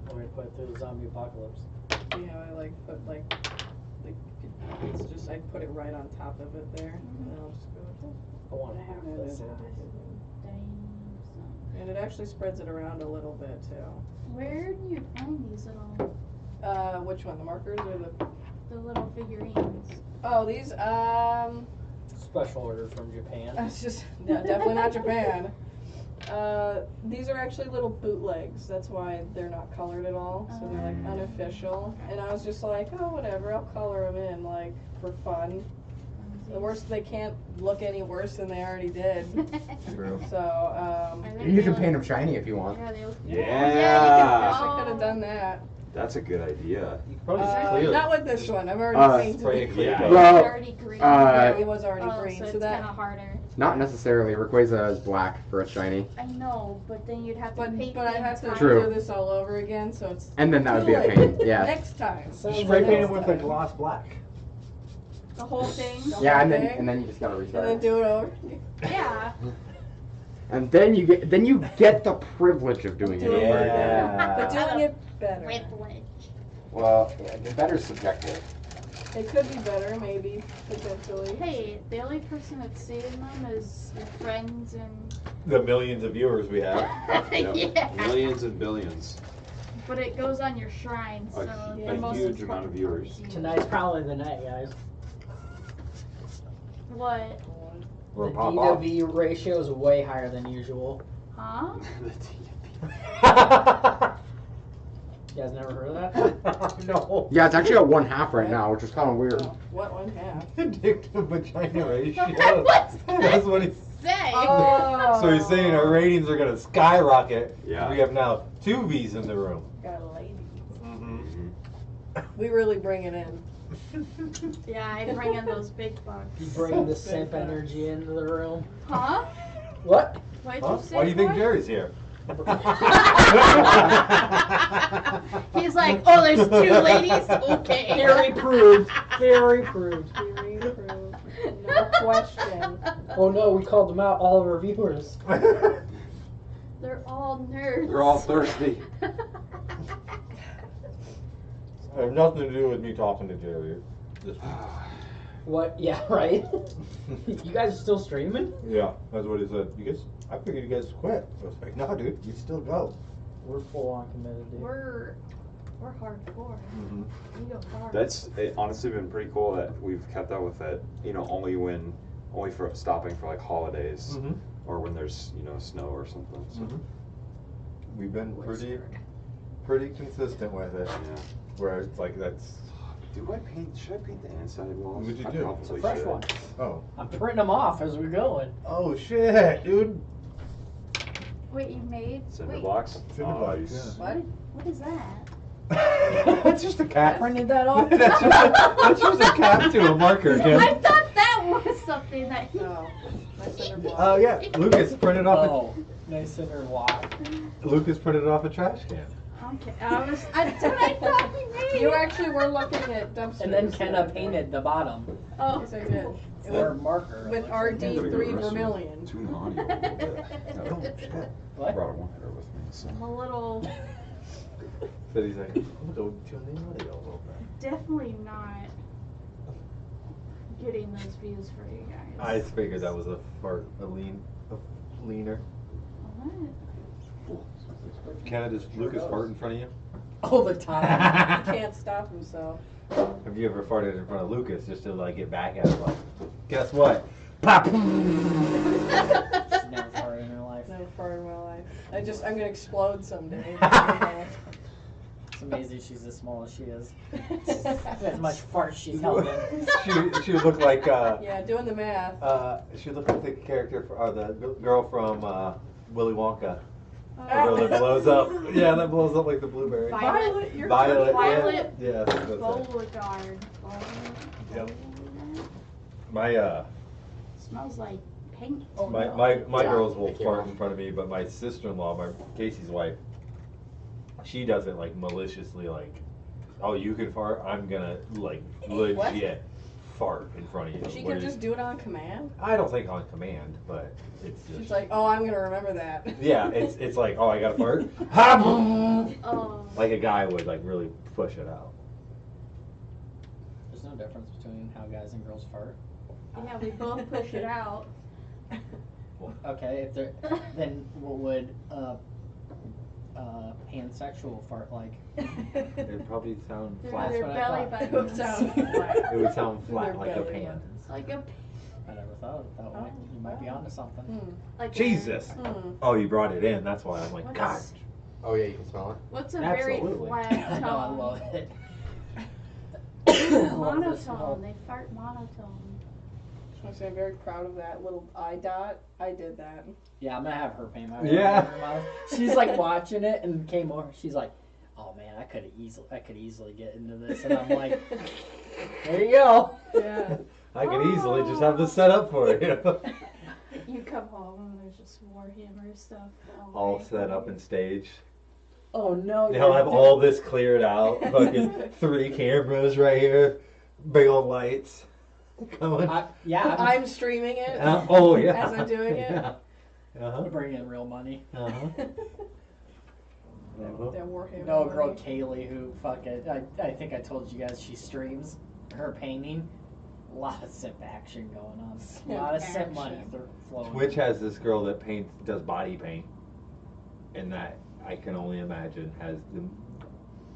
When we put it through the zombie apocalypse. Yeah, I like put like it's just I put it right on top of it there, and then I'll just go with it. I want to have this. Dang, son. And it actually spreads it around a little bit too. Where do you find these little Which one? The markers or the? little figurines? Oh, these. Special order from Japan. It's just definitely not Japan. These are actually little bootlegs. That's why they're not colored at all. So they're like unofficial. And I was just like, oh, whatever. I'll color them in like for fun. The worst, they can't look any worse than they already did. True. So You can paint them shiny if you want. Yeah, they look. Yeah. I could have done that. That's a good idea. You could probably just clear Not it. with this one. I've already Spray it painted it. clear. Yeah. Well, already green. Yeah, it was already Oh, green. so So it's that. kind of harder. Not necessarily. Rayquaza is black for a shiny. I know, but then you'd have to But paint I the have to entire- True. do this all over again. So it's. And then that would too be a late. pain. Yeah. Next time. Sounds Spray like paint a- it with a gloss black. The whole thing. Yeah, and Okay. then you just gotta And then restart. do it over. Yeah. And then you get the privilege of doing it Do it over Yeah. But doing it better. Privilege. Well, yeah, the better's subjective. It could be better, maybe, potentially. Hey, the only person that's seeing them is your friends and. The millions of viewers we have. Yep. Yeah. Millions and billions. But it goes on your shrine, so A the most huge amount important of viewers. part is you. Tonight's probably the night, guys. What? Or The pop D off. to V ratio is way higher than usual. Huh? The TNT. You guys never heard of that? No. Yeah, it's actually at 1/2 right now, which is kind of weird. Oh, what 1/2? Dick to vagina ratio. What's That's what he's Say. Oh. So he's saying our ratings are gonna skyrocket. Yeah. We have now 2 V's in the room. Got a lady. Mm-hmm. We really bring it in. Yeah, I bring in those big bucks. You bring the simp energy into the room. Huh? What? What'd Huh? you say? Why do you think boy? Jerry's here? He's like, oh, there's 2 ladies? Okay. Very proved. Very proved. Very approved. No question. Oh no, we called them out, all of our viewers. They're all nerds. They're all thirsty. I have nothing to do with me talking to Jerry. Just, What? Yeah, right? You guys are still streaming? yeah, that's what he said. You guys, I figured you guys quit. I was like, no, dude, you still go. We're full on committed, dude. We're hardcore. Mm-hmm. We go hard. That's honestly been pretty cool that we've kept up with it. You know, only for stopping for like holidays Mm-hmm. or when there's snow or something. So, Mm-hmm. We've been pretty consistent with it. yeah. Where it's like that's. Should I paint the inside walls? What'd you I do? probably It's a fresh should. one. Oh. I'm printing them off as we're going. Oh shit, dude. Wait, you made? Cinder Wait, blocks. Cinder blocks, Nice. yeah. what is that? That's just a cap. Printed that off? that's just a cap to a marker, Kim. I thought that was something that he. No. My cinder block. Oh yeah, Lucas printed off. Oh, nice cinder block. Lucas printed off a trash can. Okay, that's what I thought he made. You actually were looking at dumpsters. And then the Kenna other day. painted the bottom. Oh, Yes, I did. It Or was marker. with I'm gonna go to the RD3 restaurant. Vermilion. Too naughty a little bit. Oh shit. I What? brought a one-hitter with me. So. I'm a little, So he's like, I'm gonna go to the audio a little bit. definitely not getting those views for you guys. I figured that was a leaner. What? Canada, does Lucas fart in front of you? All the time. He can't stop himself. Have you ever farted in front of Lucas just to like get back at him? Like, guess what? Pop! She's never farted in her life. Never farted in my life. I'm gonna explode someday. It's amazing she's as small as she is. As much fart she's held in. she would look like Yeah, doing the math. she would look like the character or the girl from Willy Wonka. The Oh. girl that blows up. Yeah, that blows up like the blueberry. Violet. You're Violet. Violet. Yeah, yeah, that's it. Beauregard. Yep. My Smells like paint. Oh, my no. my Yeah. girls will fart in front of me, but my sister-in-law, Casey's wife, she does it like maliciously, like, oh, you can fart, I'm gonna like legit fart in front of you. She Where can you- just do it on command. I don't think on command, but it's just. She's like, oh, I'm gonna remember that. Yeah, it's like, oh, I gotta fart, Oh. like a guy would like really push it out. There's no difference between how guys and girls fart. Yeah, we both push it out. Okay, if they're then what would pansexual fart like? It'd probably sound Through flat. That's their what I belly thought. It button. would sound flat. It would sound Through flat their like a belly pan. button. Like a, I never thought of it that way. You might be onto something. like Jesus! Hmm. Oh, you brought it in. That's why I'm like, What's- God. Oh yeah, you can smell it. What's a very Absolutely. flat I tone? know, I love it. Monotone. They fart monotone. Just want to say I'm very proud of that little eye dot. I did that. Yeah, I'm gonna have her paint my Yeah. mouth. She's like watching it and came over. She's like, "Oh man, I could easily get into this." And I'm like, "There you go." Yeah. I could easily just have this set up for you. You come home and there's just Warhammer stuff. All set up and staged. Oh no. He'll have all this cleared out. Fucking 3 cameras right here. Big old lights. Come on. Yeah, I'm streaming it. Oh yeah. As I'm doing it. Yeah. I'm Uh-huh. bringing in real money. Uh-huh. Uh-huh. That Warhammer. No girl money. Kaylee who fucking I think I told you guys she streams her painting. A lot of simp action going on. A lot of simp money flowing. Twitch has this girl that does body paint, and that I can only imagine has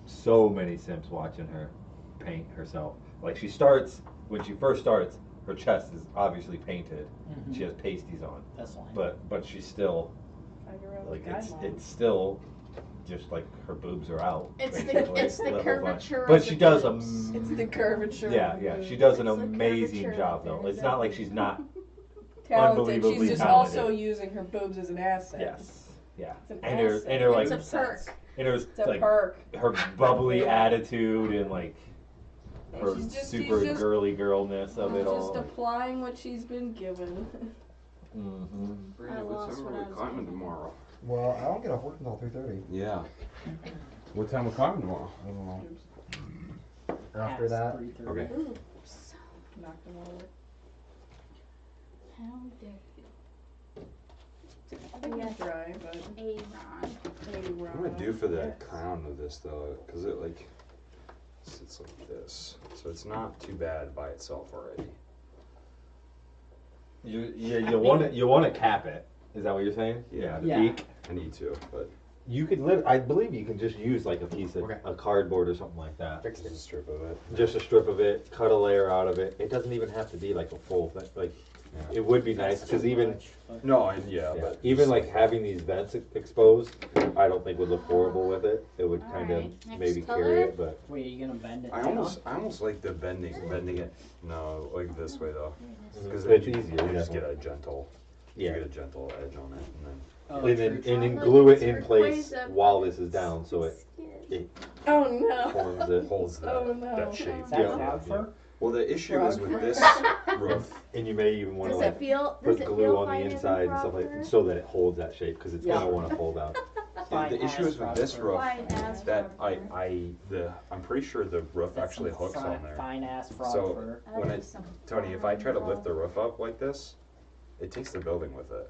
so many simps watching her paint herself. Like when she first starts, her chest is obviously painted. Mhm. She has pasties on, That's fine. but she's still Find your like God, it's Mom. it's still just like her boobs are out. It's basically. the Level curvature. But of she the does boobs. It's the curvature. Yeah, of the yeah, boob. she does an It's the amazing curvature job of though. the It's not like she's not. Talented. Unbelievably She's just talented. also using her boobs as an asset. Yes. Yeah. It's an And her asset. and her like It's a perk. and her It's a like perk. her bubbly Yeah. attitude and like her She's super just- girly girlness of it all. Just applying what she's been given. Mm-hmm. I lost what I was climbing doing. tomorrow? Well, I don't get off work until 3:30. Yeah. What time we climbing tomorrow? I don't know. After that, Okay. Oops. Knocked them over. How dare you? I think it's dry, but Aaron. What am I do for the crown of this though? Because it like sits like this, so it's not too bad by itself already. You want to cap it. Is that what you're saying? Yeah. The Yeah. beak. I need to, but You could I believe you can just use like a piece of Okay. a cardboard or something like that. fix a strip of it. Just a strip of it, cut a layer out of it. It doesn't even have to be like a full thing. Like Yeah. it would be nice because even No, and yeah, yeah, but even like having these vents exposed, I don't think would look horrible with it. It would kind Alright, of next maybe color. carry it, but Wait, are you gonna bend it I down? almost like the bending it. No, like this way though, because it's you, easier. you just get definitely. a gentle, Yeah. you get a gentle edge on it, and then Oh, and then true, and then Look, glue it it's in turquoise place up while on this is down, so it Oh no. forms it. holds that, Oh, no. that shape. Is that Yeah. frog fur? Well, the issue is with this roof. And you may even want to Does like it feel? put Does it glue feel on the fine inside and stuff like proper? so that it holds that shape because it's Yeah. gonna want to fold out. Fine The issue ass is with frog this fur. roof Fine ass that frog fur. I'm pretty sure the roof That's actually some hooks on there. Fine ass frog So- fur. I when like it- some Tony, if I try to lift the fine roof up like this, it takes the building with it.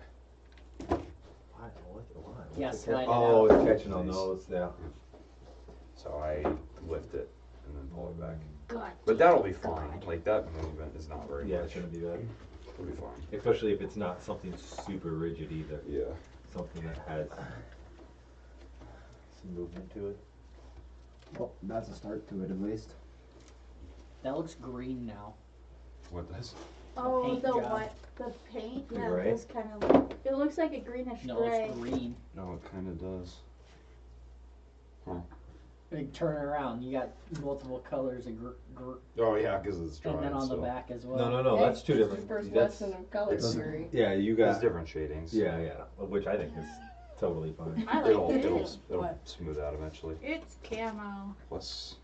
Yeah, slide it Oh, out. it's catching on Please. those. Yeah. So I lift it and then pull it back. God. But that'll be fine. Like that movement is not very Yeah, it much. shouldn't be bad. It'll be fine. Especially if it's not something super rigid either. Yeah. Something that has some movement to it. well, that's a start to it at least. That looks green now. What does? Oh, paint the job. what? The paint? Yeah, Gray? it does kind of look. It looks like a greenish No, gray. it's green. No, it kind of does. Like, turn it around. You got multiple colors of Oh yeah, because it's dry. and then on the so back as well. No, Hey, that's two this is different. your first That's, lesson of color it's- theory. yeah, you There's got. different shadings. Yeah, which I think is totally fine. I like It'll it. it'll What? smooth out eventually. It's camo. Plus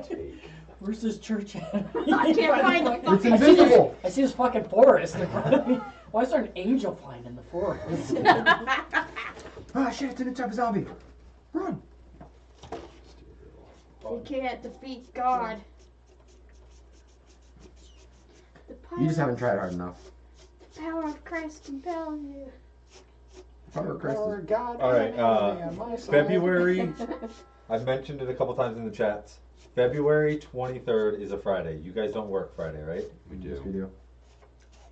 take. Where's this church at? I can't find the It's fucking. invisible! I see this fucking forest in front of me. Why is there an angel flying in the forest? Ah, shit, it's an type of zombie! Run! You can't defeat God. The You just power- haven't tried hard enough. The power of Christ compels you. Power of Christ is- God. All right, February. I've mentioned it a couple times in the chats. February 23rd is a Friday. You guys don't work Friday, right? We Yes, we do. do.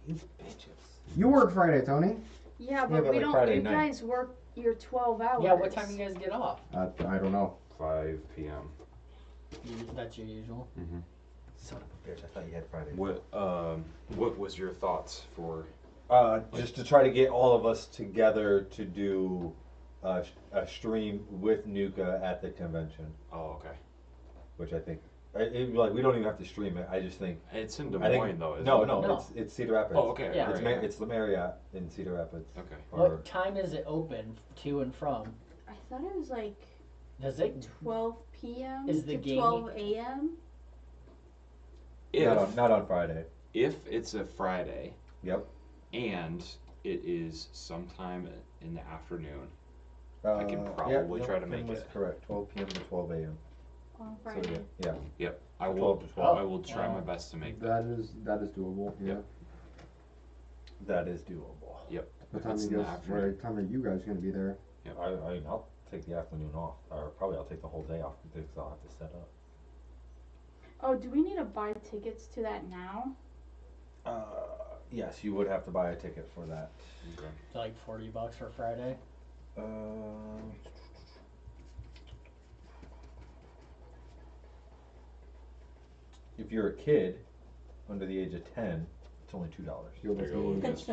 You bitches. You work Friday, Tony. Yeah, but but we like don't. Friday You night. guys work your 12 hours. Yeah, what time you guys get off? I don't know. 5 p.m. That's your usual. Mm-hmm. Son of a bitch! I thought you had Friday. What was your thoughts for? Just to try to get all of us together to do a stream with Nuka at the convention, Oh, okay. which I think, like we don't even have to stream it. I just think. It's in Des I think- Moines though, isn't No, it? no, No. it's Cedar Rapids. Oh, okay. Yeah. It's alright. it's the Marriott in Cedar Rapids. Okay. Or- What time is it open to and from? I thought it was like Does it? 12 p.m. Is the to game- 12 a.m. Not on Friday. If it's a Friday Yep. and it is sometime in the afternoon, I can probably try to Tim make was it. correct. 12 p.m. to 12 a.m. on So Friday. yeah. Yep. I So will. 12 to 12. I will try my Wow. best to make that. That is doable. Yeah. Yep. That is doable. Yep. What If time it's you in the guys? afternoon. What time are you guys gonna be there? I'll take the afternoon off, or probably I'll take the whole day off because I'll have to set up. Oh, do we need to buy tickets to that now? Yes, you would have to buy a ticket for that. Okay. Like $40 for Friday. If you're a kid under the age of 10, It's only $2. You'll There just you go, need- Lucas.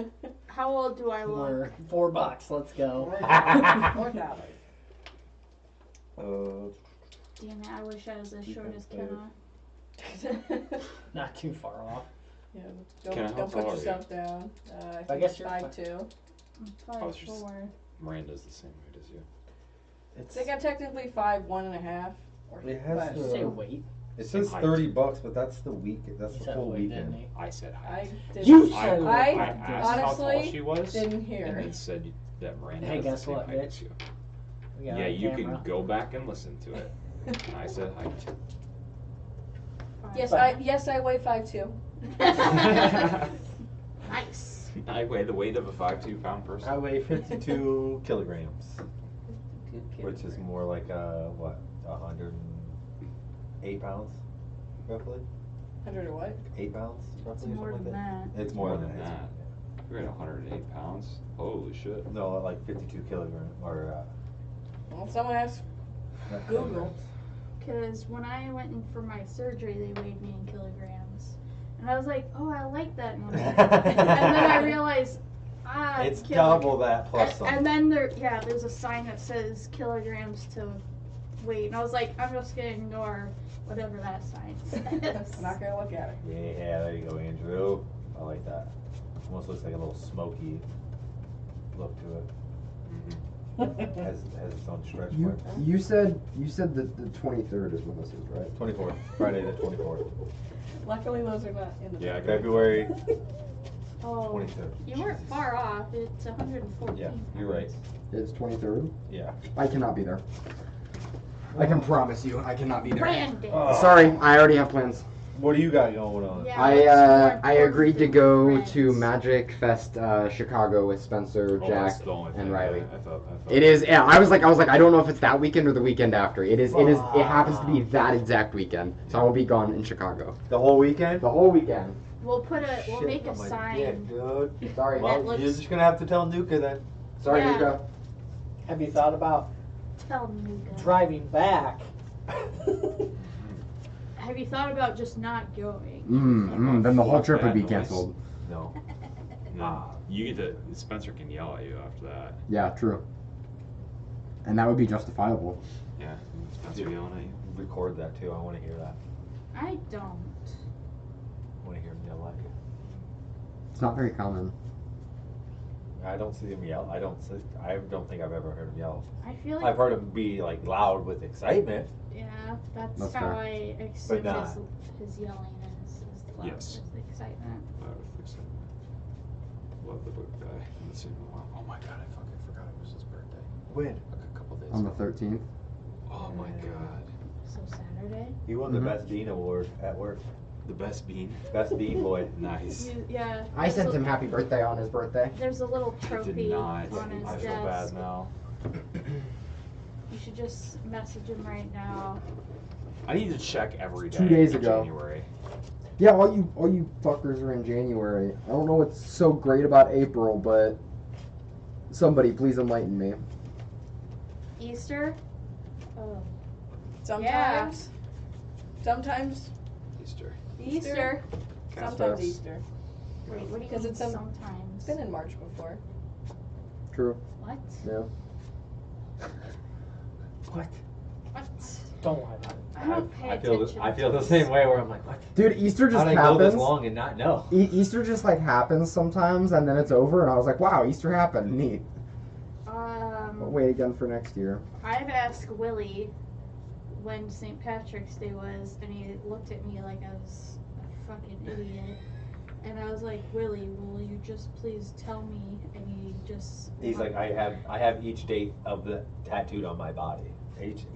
How old do I look? $4. Let's go. $4. Damn it, I wish I was as short as Kenna. Not too far off. Yeah, Kenna, how don't tall put are you? yourself down. I I think guess you're 5'2". I'm Oh, it's just- 5'4". Miranda's the same height as you. I It's, think I'm technically 5'1.5". it has but- Did you say weight? it Same says height. $30, but that's the week. That's You the said full weight, didn't weekend. he? I said I height. did. You I, said I asked how tall honestly she was, didn't and hear. then said that Miranda Hey, has guess the same what, height bitch? as you. We got Yeah, it on you camera. can go back and listen to it. And I said height. Yes, I weigh 5'2". Nice. I weigh the weight of a 5'2" pound person. I weigh 52 kilograms, which is more like, 108 pounds, roughly? 100 or what? 8 pounds, It's roughly, or more something than like that. It's more than that. You're at 108 pounds. Holy shit. No, like 52 kilograms, or, Well, someone asked. not Google. kilograms. Because when I went in for my surgery, they weighed me in kilograms. And I was like, oh, I like that number. And then I realized, It's kilo- double that plus something. And then there's a sign that says kilograms to weight. And I was like, I'm just going to ignore whatever that sign says. I'm not gonna look at it. Yeah, there you go, Andrew. I like that. Almost looks like a little smoky look to it. Has its own stretch You mark. you said that the 23rd is when this is, right? 24th, Friday the 24th. Luckily, those are not in the. Yeah, February Oh, 23rd. you weren't far off. It's 114. Yeah, you're right. It's 23rd. Yeah. I cannot be there. I can promise you, I cannot be there. Brandon. Sorry, I already have plans. What do you got going on? Yeah, I it's more important agreed to than go friends. to Magic Fest Chicago with Spencer, Oh, that's Jack, the only and thing. Riley. I thought. It is. Yeah, I was like, I don't know if it's that weekend or the weekend after. It is. It happens to be that exact weekend, so I will be gone in Chicago. The whole weekend? The whole weekend. We'll Shit make a on my sign. dick, dude. Sorry. That Well, you're looks- just gonna have to tell Nuka then. Sorry, Yeah. Nuka. Have you thought about Tell Nuka. driving back? Have you thought about just not going? Then the whole trip would be Bad noise. canceled. No. No, you get to. Spencer can yell at you after that. Yeah, true. And that would be justifiable. Yeah, Spencer yelling at you. Record that too. I want to hear that. I don't. I want to hear him yell at you. It's not very common. I don't see him yell. I don't think I've ever heard him yell. I feel like I've heard him be like loud with excitement. yeah, that's That's how fair. I accept not. his yelling is loud, Yes. is the excitement. Love the book guy. Haven't seen him in a while. Oh my god, I fucking forgot it was his birthday. When? Like a couple days On the ago. 13th. Oh my god. So Saturday. He won the Best Bean Award at work. The best bean. Best Bean Boy. Nice. Yeah. I sent him happy birthday on his birthday. There's a little I trophy did not. on his I feel desk. bad now. You should just message him right now. I need to check every day. 2 days in ago. January. Yeah, all you fuckers are in January. I don't know what's so great about April, but somebody please enlighten me. Easter. Oh. Sometimes. Sometimes Easter. Easter. Sometimes Easter. Wait, what do you 'Cause mean it's some- sometimes? It's been in March before. True. What? Yeah. What? What? Don't lie about it. I don't pay I feel attention. I feel to the this. same way where I'm like, what? Dude, Easter just How'd I go this happens. long and not know? Easter just like happens sometimes, and then it's over, and I was like, wow, Easter happened. Neat. But wait again for next year. I've asked Willie when St. Patrick's Day was, and he looked at me like I was a fucking idiot. And I was like, Willie, will you just please tell me? And he just. He's like, I have each date of the tattooed on my body.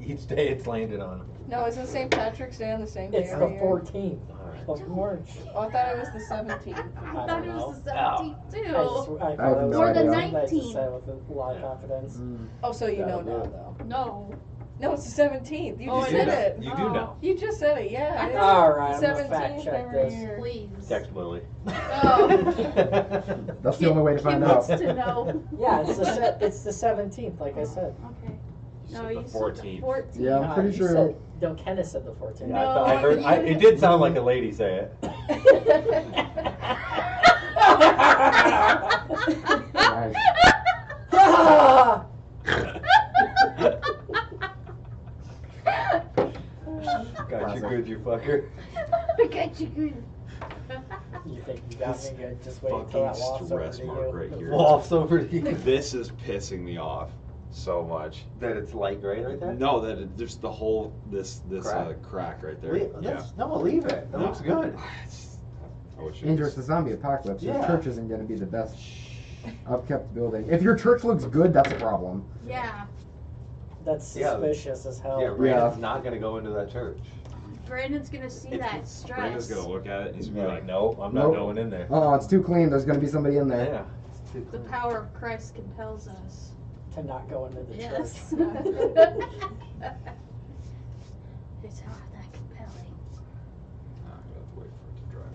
Each day it's landed on. No, isn't St. Patrick's Day on the same day It's the every year? 14th Alright. of March. Oh, I thought it was the 17th. I I thought don't it know. was the 17th too. I thought have it was no idea. Or the I just 19th. said it with a lot of confidence. Oh, so you know That'll now, do it. though. No. No, it's the 17th. You Oh, just I said know. it. You Oh. do know. You just said it, yeah. I it is thought- Alright, I'm gonna 17th fact check every this. year. Please. Text Willie. Oh. That's the only way to He find wants out. to know. Yeah, it's the 17th, like I said. Okay. You No, said you the said 14th. the 14th. Yeah, I'm No, pretty you sure. Said, no, Kenneth said the 14th. Yeah, I heard. you It did sound like a lady say it. Nice. Got you good, you fucker. Got you good. You think you got me good? Just wait until that Fucking lofts over stress to mark you. right here. Lofts over to you. This is pissing me off so much. That it's light gray right there? No, that there's the whole this Crack. crack right there. No, leave it. That No. looks good. I wish it Andrew, was- it's a zombie apocalypse. Your Yeah. church isn't going to be the best upkept building. If your church looks good, that's a problem. Yeah. That's Yeah. suspicious as hell. Yeah, Brandon's not gonna go into that church. Brandon's gonna see that stress. Brandon's gonna look at it and he's gonna be like, nope, I'm not Nope. going in there. Oh, it's too clean. There's going to be somebody in there. Yeah. The power of Christ compels us. To not go into the Yes. church. It's not that compelling. "Nah, I'm gonna have to wait for it to dry.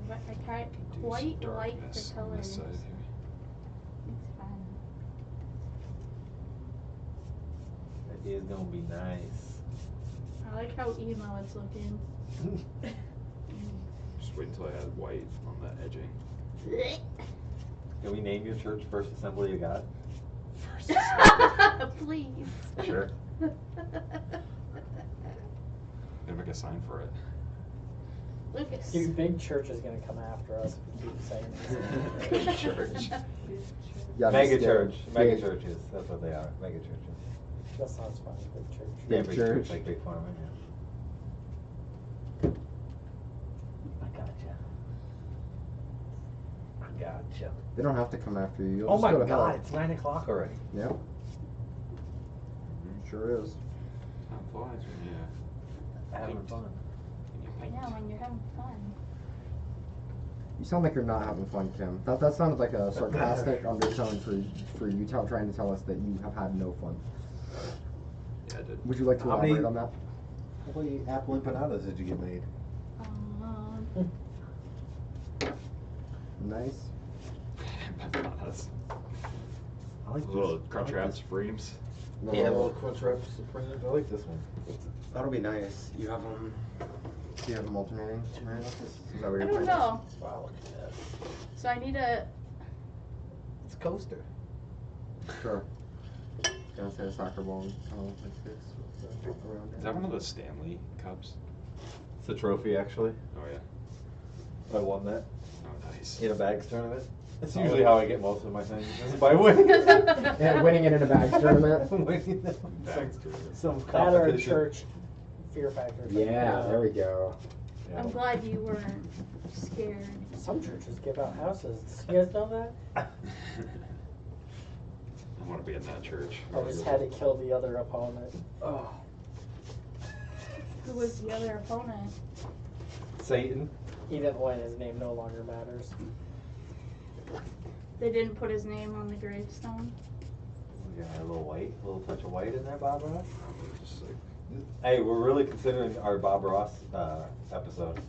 But I can't Do some quite like darkness the on this colors. side here. It's fun. That is gonna be nice. I like how emo it's looking. Just wait until I add white on the edging. Can we name your church First Assembly of God? First. Please. Sure. Gonna make a sign for it. Lucas. Dude, big church is gonna come after us if we keep saying Big this. church. Yeah, Mega just, church. Mega big- churches. That's what they are. Mega churches. That sounds funny, big church. Big Big church. Like big farming, yeah. I gotcha. I gotcha. They don't have to come after you. You'll Oh just my go to god, hell. it's 9 o'clock already. Yep. Sure is. Time flies when you Having fun. paint. Yeah, when you're having fun. You sound like you're not having fun, Kim. That sounded like a sarcastic undertone for you trying to tell us that you have had no fun. Yeah, I did. Would you like to How many- elaborate on that? How many apple empanadas did you get made? Nice. Bananas. I like Little this. Crunch I like Wrap this. Supremes. Yeah, little Crunch Wrap Supreme. I like this one. That'll be nice. You have them. Do you have them alternating? Right? Is that what I you're don't playing? know. Wow, look at that. So I need a. It's a coaster. Sure. Gonna say a soccer ball and kind of like this around Is that one of the Stanley Cups? It's a trophy, actually. Oh yeah. I won that Oh nice. in a bags tournament. That's usually how I get most of my things, is by winning. Yeah, winning it in a bags tournament. Winning them. Bags tournament. Some That or a competition. church Fear Factor. thing. Yeah, there we go. Yeah. I'm glad you weren't scared. Some churches give out houses. You guys know that? I want to be in that church. I just had to kill the other opponent. Oh, Who was the other opponent? Satan. He didn't win. His name no longer matters. They didn't put his name on the gravestone. We got a little white, a little touch of white in there, Bob Ross. Just like, Hey, we're really considering our Bob Ross episode.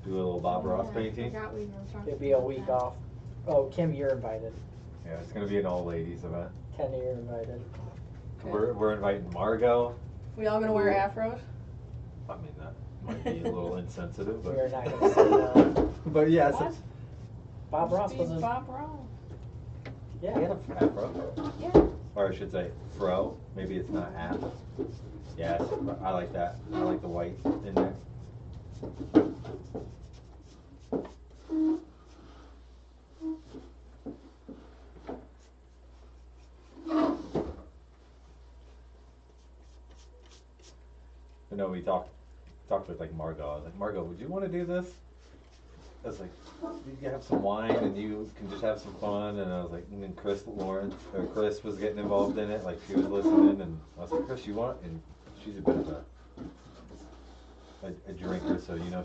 Do a little Bob Ross Yeah, painting. I forgot we were talking It'll be a about week that. off. Oh, Kim, you're invited. Yeah, it's gonna be an all ladies event. Kenny, you're invited. We're inviting Margot. We all gonna wear afros? I mean, that might be a little insensitive, We're but not gonna say no. but yes, What? it's, Bob Ross Be wasn't. Bob Ross. he had Yeah. a afro, Yeah. or I should say fro. Maybe it's not half. Yes, I like that. I like the white in there. I know we talked with like Margot. I was like, Margot, would you want to do this? I was like, you can have some wine and you can just have some fun. And I was like, and then Chris was getting involved in it. Like she was listening, and I was like, Chris, you want? And she's a bit of a drinker, so you know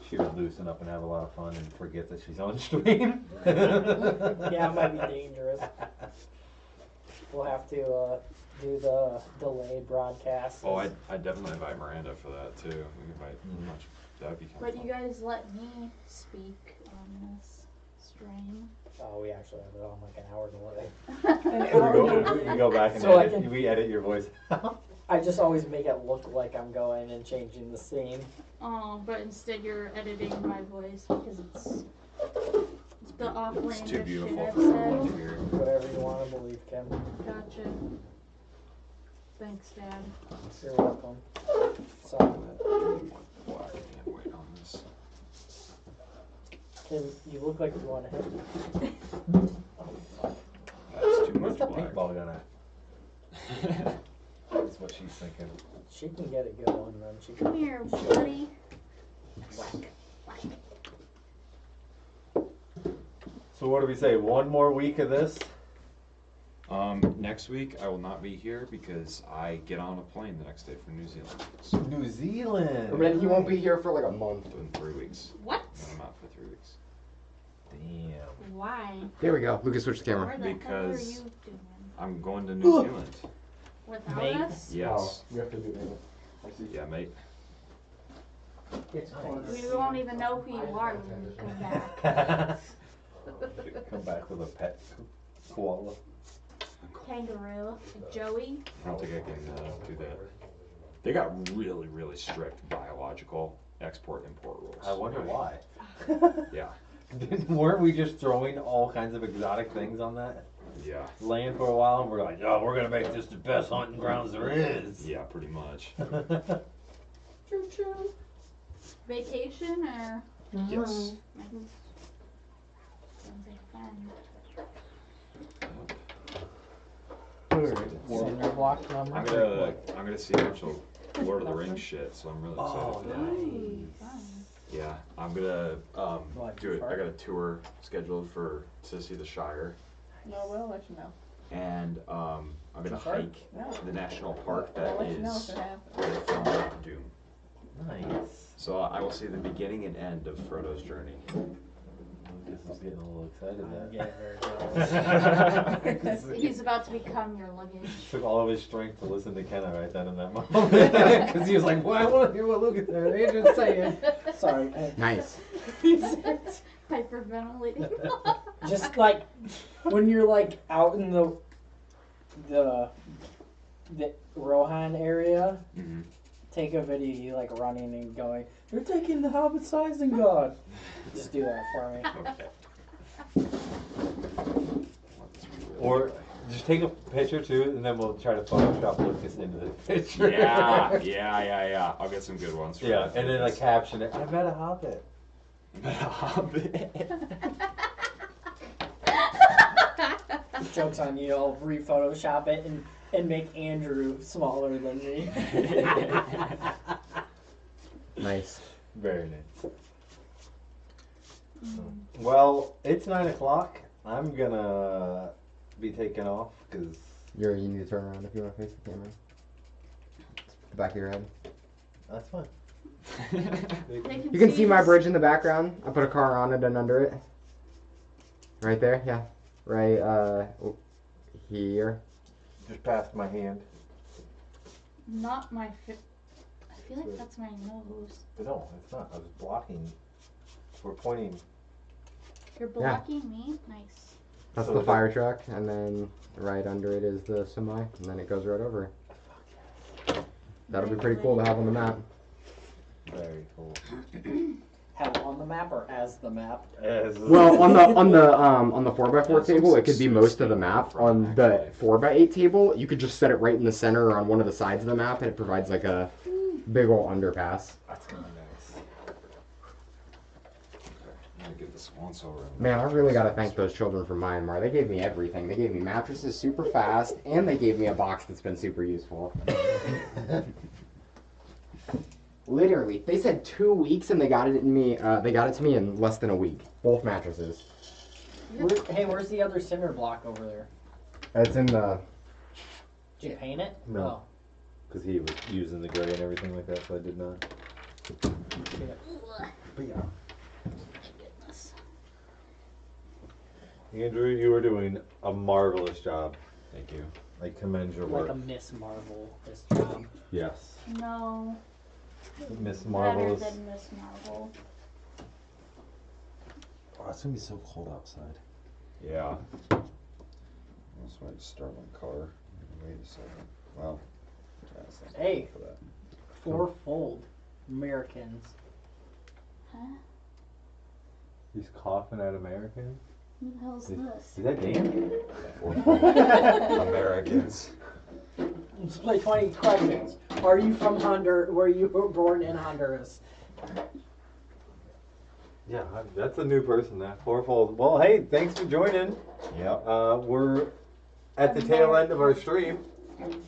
she would loosen up and have a lot of fun and forget that she's on stream. Yeah, it might be dangerous. We'll have to do the delayed broadcast. oh, I definitely invite Miranda for that too. We can invite much. That'd be kind But of you guys let me speak on this stream. Oh, we actually have it on like an hour delay. we go back and So I edit, can- we edit your voice. I just always make it look like I'm going and changing the scene. But instead you're editing my voice because it's the It's offlandish too shit beautiful I've for anyone said. to hear. Whatever you want to believe, Kim. Gotcha. Thanks, Dad. You're welcome. So, Black and white on this. Kim, you look like you want to hit me. That's too Where's much the black. paintball gun at? That's what she's thinking. She can get a good one, then she Come can here, buddy. whack. So what do we say? One more week of this? Next week I will not be here because I get on a plane the next day for New Zealand. So New Zealand. And then you won't be here for like a month. in 3 weeks. What? I'm out for 3 weeks. Damn. Why? There we go. Lucas, switch the camera. Where the hell are Because- you doing? I'm going to New Zealand. Without Mate. us? Yes. You have to do it. I see. Yeah, mate. It's We won't even know who you are when you come back. Come back with a pet koala. Kangaroo. Joey. I don't think I can do that. They got really, really strict biological export-import rules. I wonder why. Yeah. Weren't we just throwing all kinds of exotic things on that Yeah. land for a while? And we're like, oh, we're gonna make this the best hunting grounds there is. Yeah, pretty much. Choo choo. Vacation or? Yes. Sounds like fun. Cinder block number. I'm gonna see a bunch of Lord of the Rings shit, so I'm really excited Oh, for that. Ooh, fun. Yeah, I'm gonna Like do it. far? I got a tour scheduled to see the Shire, No, we'll let you know. and I'm gonna Too far? hike No. the national park I'll that let you know is if it happens. where they filmed Mount Doom. Nice. So I will see the beginning and end of Frodo's journey. Lucas is getting a little excited I'm there. getting very jealous. He's about to become your luggage. Took all of his strength to listen to Kenna right then in that moment. Because he was like, well, I want to hear what Lucas and Adrian's saying. Sorry. Nice. Hyperventilating. Just like when you're like out in the Rohan area, Mm-hmm. take a video of you like running and going, "You're taking the Hobbit Isengard." Just do that for me. Okay. Or just take a picture too, and then we'll try to Photoshop Lucas into the picture. Yeah. I'll get some good ones. For Yeah, that. and then like caption it. I met a hobbit. Joke's on you. I'll re-Photoshop it and make Andrew smaller than me. Nice. Very nice. Well, it's 9 o'clock. I'm gonna be taking off because You need to turn around if you want to face the camera. The back of your head. that's fine. You can see my us. bridge in the background. I put a car on it and under it. Right there, yeah. Right, here. Just past my hand. Not my I feel like that's my nose. But no, it's not. I was blocking. We're pointing. You're blocking me? Nice. That's So the the- fire truck, and then right under it is the semi, and then it goes right over. That'll be pretty cool to have on the map. Very cool. Have on the map or as the map? Well, on the 4x4 table, it could be most of the map. On the 4x8 table, you could just set it right in the center or on one of the sides of the map, and it provides like a big old underpass. That's gonna be nice. I'm gonna get this once over. Man, I really gotta thank those children from Myanmar. They gave me everything. They gave me mattresses super fast, and they gave me a box that's been super useful. Literally, they said 2 weeks, and they got it in me. They got it to me in less than a week. Both mattresses. Hey, where's the other cinder block over there? It's in the. Did you paint it? No. Because he was using the gray and everything like that, so I did not. But yeah. Goodness. Andrew, you were doing a marvelous job. Thank you. I commend your Like work. a Miss Marvel this job. Yes. No. Miss Marvelous. Better than Miss Marvel. Oh, it's gonna be so cold outside. Yeah. That's why I just start on color. Wait a second. Well, yeah, it's not Hey. for that. Fourfold. Americans. Huh? He's coughing at Americans. Who the hell's this? Is that Dan? Americans. Let's play 20 questions. Are you from Honduras? Were you born in Honduras? Yeah, that's a new person. That fourfold. Well, hey, thanks for joining. Yep. We're at the tail end of our stream.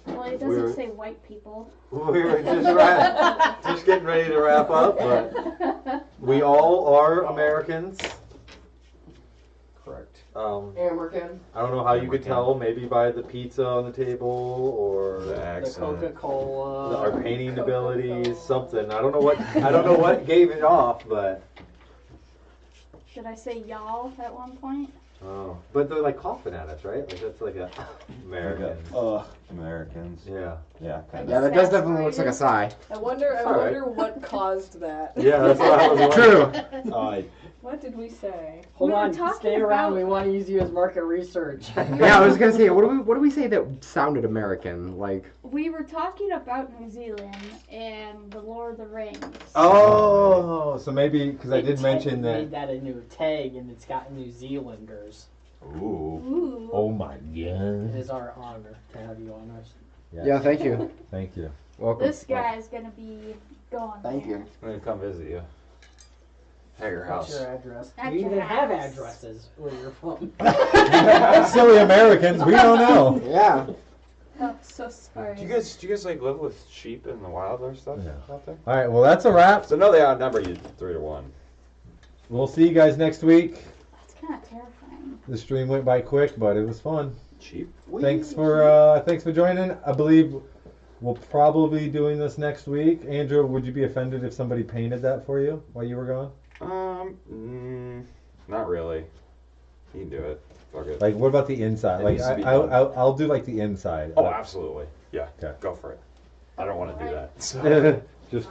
Well, it doesn't We're- say white people. We were just getting ready to wrap up, but we all are Americans. Correct. American. I don't know how you could tell, maybe by the pizza on the table or The The accent. Coca-Cola. our painting abilities, something. I don't know what gave it off, but Did I say y'all at one point? oh, but they're like coughing at us, right? Like that's like a American. Americans. Yeah. Yeah, kind Yeah, of. that does definitely looks like a sigh. I wonder what caused that. Yeah, that's what I was wondering. True. What did we say? Hold We were on, talking stay around. about- We want to use you as market research. Yeah, I was gonna say, what do we say that sounded American? Like, We were talking about New Zealand and the Lord of the Rings. Oh, so maybe because I They did mention made that. that a new tag, and it's got New Zealanders. Ooh. Ooh. Oh my It god! is our honor to have you on us. yeah, thank you. Thank you. Welcome. This guy's gonna be going Thank there. you. I'm gonna come visit you. At your What's house. your address? At Do you your even have house. addresses where you're from? Silly Americans, we don't know. Yeah. Oh, so sorry. Do you guys like live with sheep in the wild or stuff Yeah. out there? All right, well that's a wrap. So no, they outnumber you 3-1. We'll see you guys next week. That's kind of terrifying. The stream went by quick, but it was fun. Sheep. Thanks for joining. I believe we'll probably be doing this next week. Andrew, would you be offended if somebody painted that for you while you were gone? Not really. You can do it. Fuck it. Like, what about the inside? It Like, needs to be I'll do like the inside. Oh, absolutely. Yeah. Okay. Go for it. I don't want to do Alright. that. So. Just